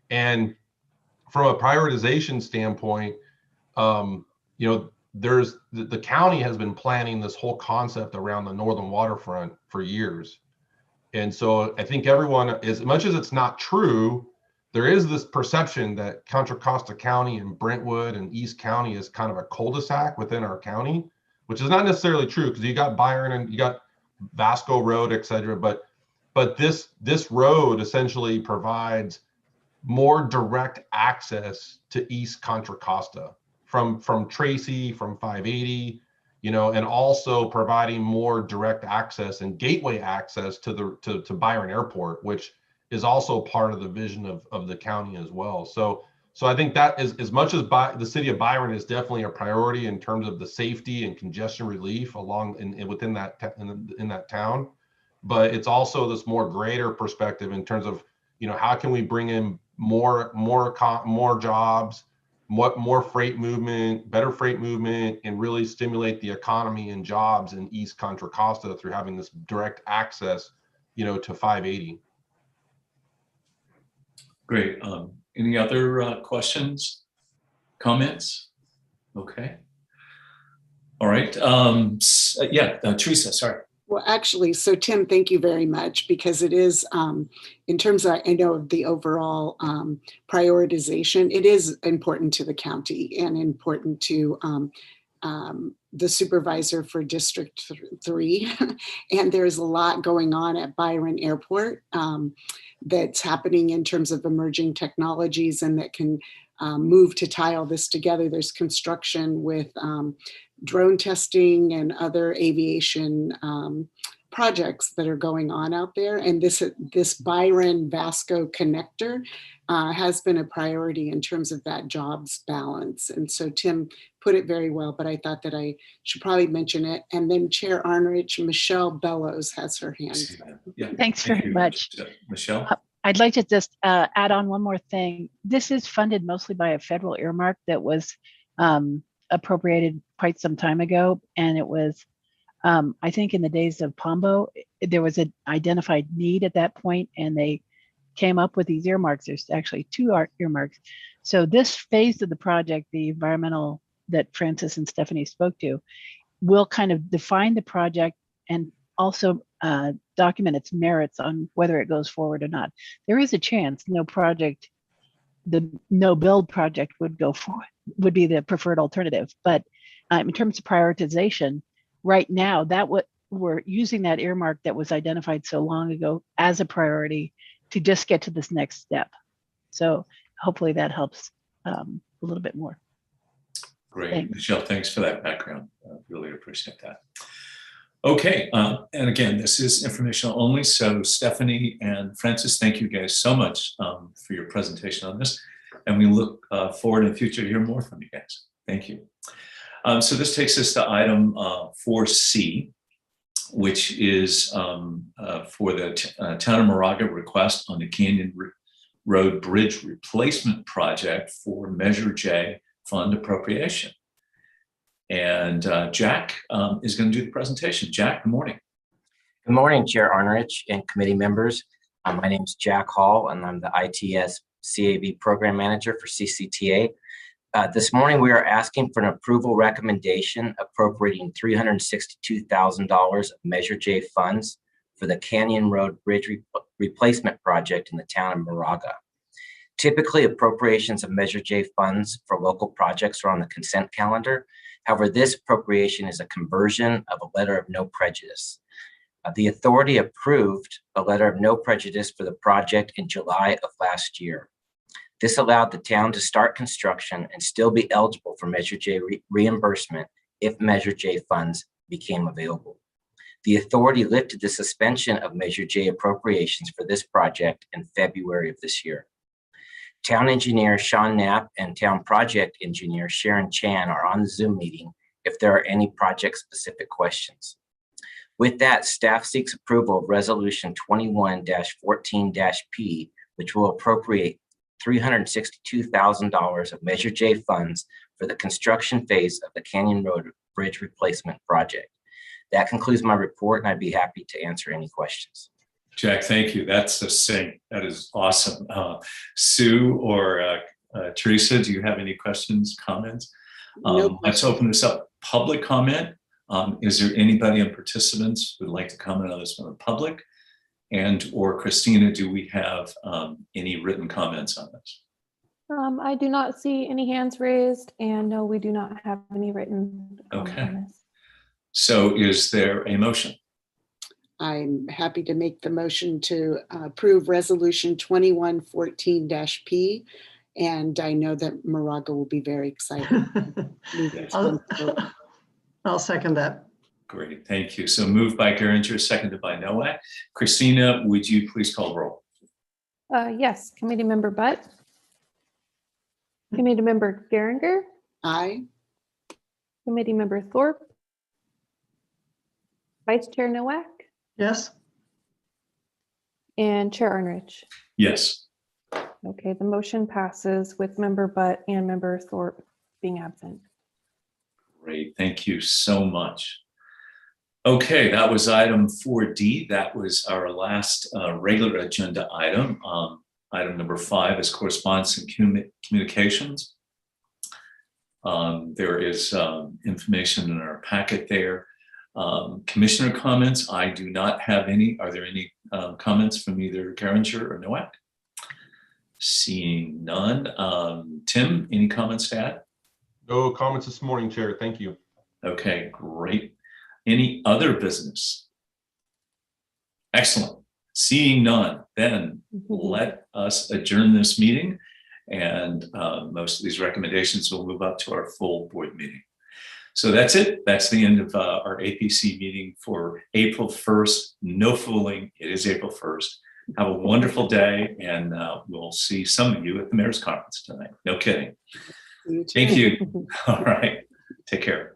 And from a prioritization standpoint, there's the county has been planning this whole concept around the northern waterfront for years. And so I think everyone, as much as it's not true, there is this perception that Contra Costa County and Brentwood and East County is kind of a cul-de-sac within our county, which is not necessarily true, because you got Byron and you got Vasco Road, et cetera. But this road essentially provides more direct access to East Contra Costa from Tracy, from 580, and also providing more direct access and gateway access to Byron Airport, which is also part of the vision of the county as well. So I think that is, as much as the city of Byron is definitely a priority in terms of the safety and congestion relief within that town, but it's also this more greater perspective in terms of how can we bring in more jobs, more freight movement, better freight movement, and really stimulate the economy and jobs in East Contra Costa through having this direct access, to 580. Great. Any other questions, comments? Okay. All right. Yeah, Teresa, sorry. Well, actually, so Tim, thank you very much, because it is, in terms of, I know of the overall prioritization, it is important to the county and important to the supervisor for District 3. And there's a lot going on at Byron Airport that's happening in terms of emerging technologies and that can move to tie all this together. There's construction with drone testing and other aviation projects that are going on out there. And this Byron Vasco connector has been a priority in terms of that jobs balance. And so Tim put it very well, but I thought that I should probably mention it. And then Chair Arnrich, Michelle Bellows has her hand. Yeah. Thanks very much. Michelle? I'd like to just add on one more thing. This is funded mostly by a federal earmark that was appropriated quite some time ago. And it was, I think in the days of Pombo, there was an identified need at that point, and they came up with these earmarks. There's actually two earmarks. So this phase of the project, the environmental that Francis and Stephanie spoke to, will kind of define the project and also document its merits on whether it goes forward or not. There is a chance the no build project would go forward, would be the preferred alternative. But in terms of prioritization, right now, we're using that earmark that was identified so long ago as a priority to just get to this next step. So hopefully that helps a little bit more. Great. Thanks. Michelle, thanks for that background. Really appreciate that. Okay, and again, this is informational only. So Stephanie and Francis, thank you guys so much for your presentation on this. And we look forward in the future to hear more from you guys. Thank you. So this takes us to item 4C, which is for the Town of Moraga request on the Canyon Road Bridge Replacement Project for Measure J fund appropriation. And Jack is going to do the presentation. Jack, good morning. Good morning, Chair Arnerich and committee members. My name is Jack Hall, and I'm the ITS CAB Program Manager for CCTA. This morning, we are asking for an approval recommendation appropriating $362,000 of Measure J funds for the Canyon Road Bridge Replacement Project in the town of Moraga. Typically, appropriations of Measure J funds for local projects are on the consent calendar. However, this appropriation is a conversion of a letter of no prejudice. The authority approved a letter of no prejudice for the project in July of last year. This allowed the town to start construction and still be eligible for Measure J reimbursement if Measure J funds became available. The authority lifted the suspension of Measure J appropriations for this project in February of this year. Town engineer Sean Knapp and town project engineer Sharon Chan are on the Zoom meeting if there are any project-specific questions. With that, staff seeks approval of Resolution 21-14-P, which will appropriate $362,000 of Measure J funds for the construction phase of the Canyon Road Bridge Replacement Project. That concludes my report, and I'd be happy to answer any questions. Jack, thank you. That's succinct. That is awesome. Sue or Teresa, do you have any questions, comments? No Let's open this up. Public comment. Is there anybody in participants who would like to comment on this from the public? And or Christina, do we have any written comments on this? I do not see any hands raised, and no, we do not have any written comment Okay. on this. So is there a motion? I'm happy to make the motion to approve Resolution 21-14-P, and I know that Moraga will be very excited. I'll second that. Great, thank you. So moved by Geringer, seconded by Nowak. Christina, would you please call the roll? Yes, Committee Member Butt. Committee Member Geringer. Aye. Committee Member Thorpe. Vice Chair Nowak. Yes. And Chair Arnerich. Yes. Okay, the motion passes with Member Butt and Member Thorpe being absent. Great, thank you so much. Okay, that was item 4D. That was our last regular agenda item. Item number 5 is correspondence and communications. There is information in our packet there. Commissioner comments, I do not have any. Are there any comments from either Geringer or Nowak? Seeing none. Tim, any comments to add? No comments this morning, Chair. Thank you. Okay, great. Any other business? Excellent. Seeing none, then let us adjourn this meeting, and most of these recommendations will move up to our full board meeting. So that's it. That's the end of our APC meeting for April 1st. No fooling, it is April 1st. Have a wonderful day, and we'll see some of you at the Mayor's Conference tonight. No kidding. Thank you. All right. Take care.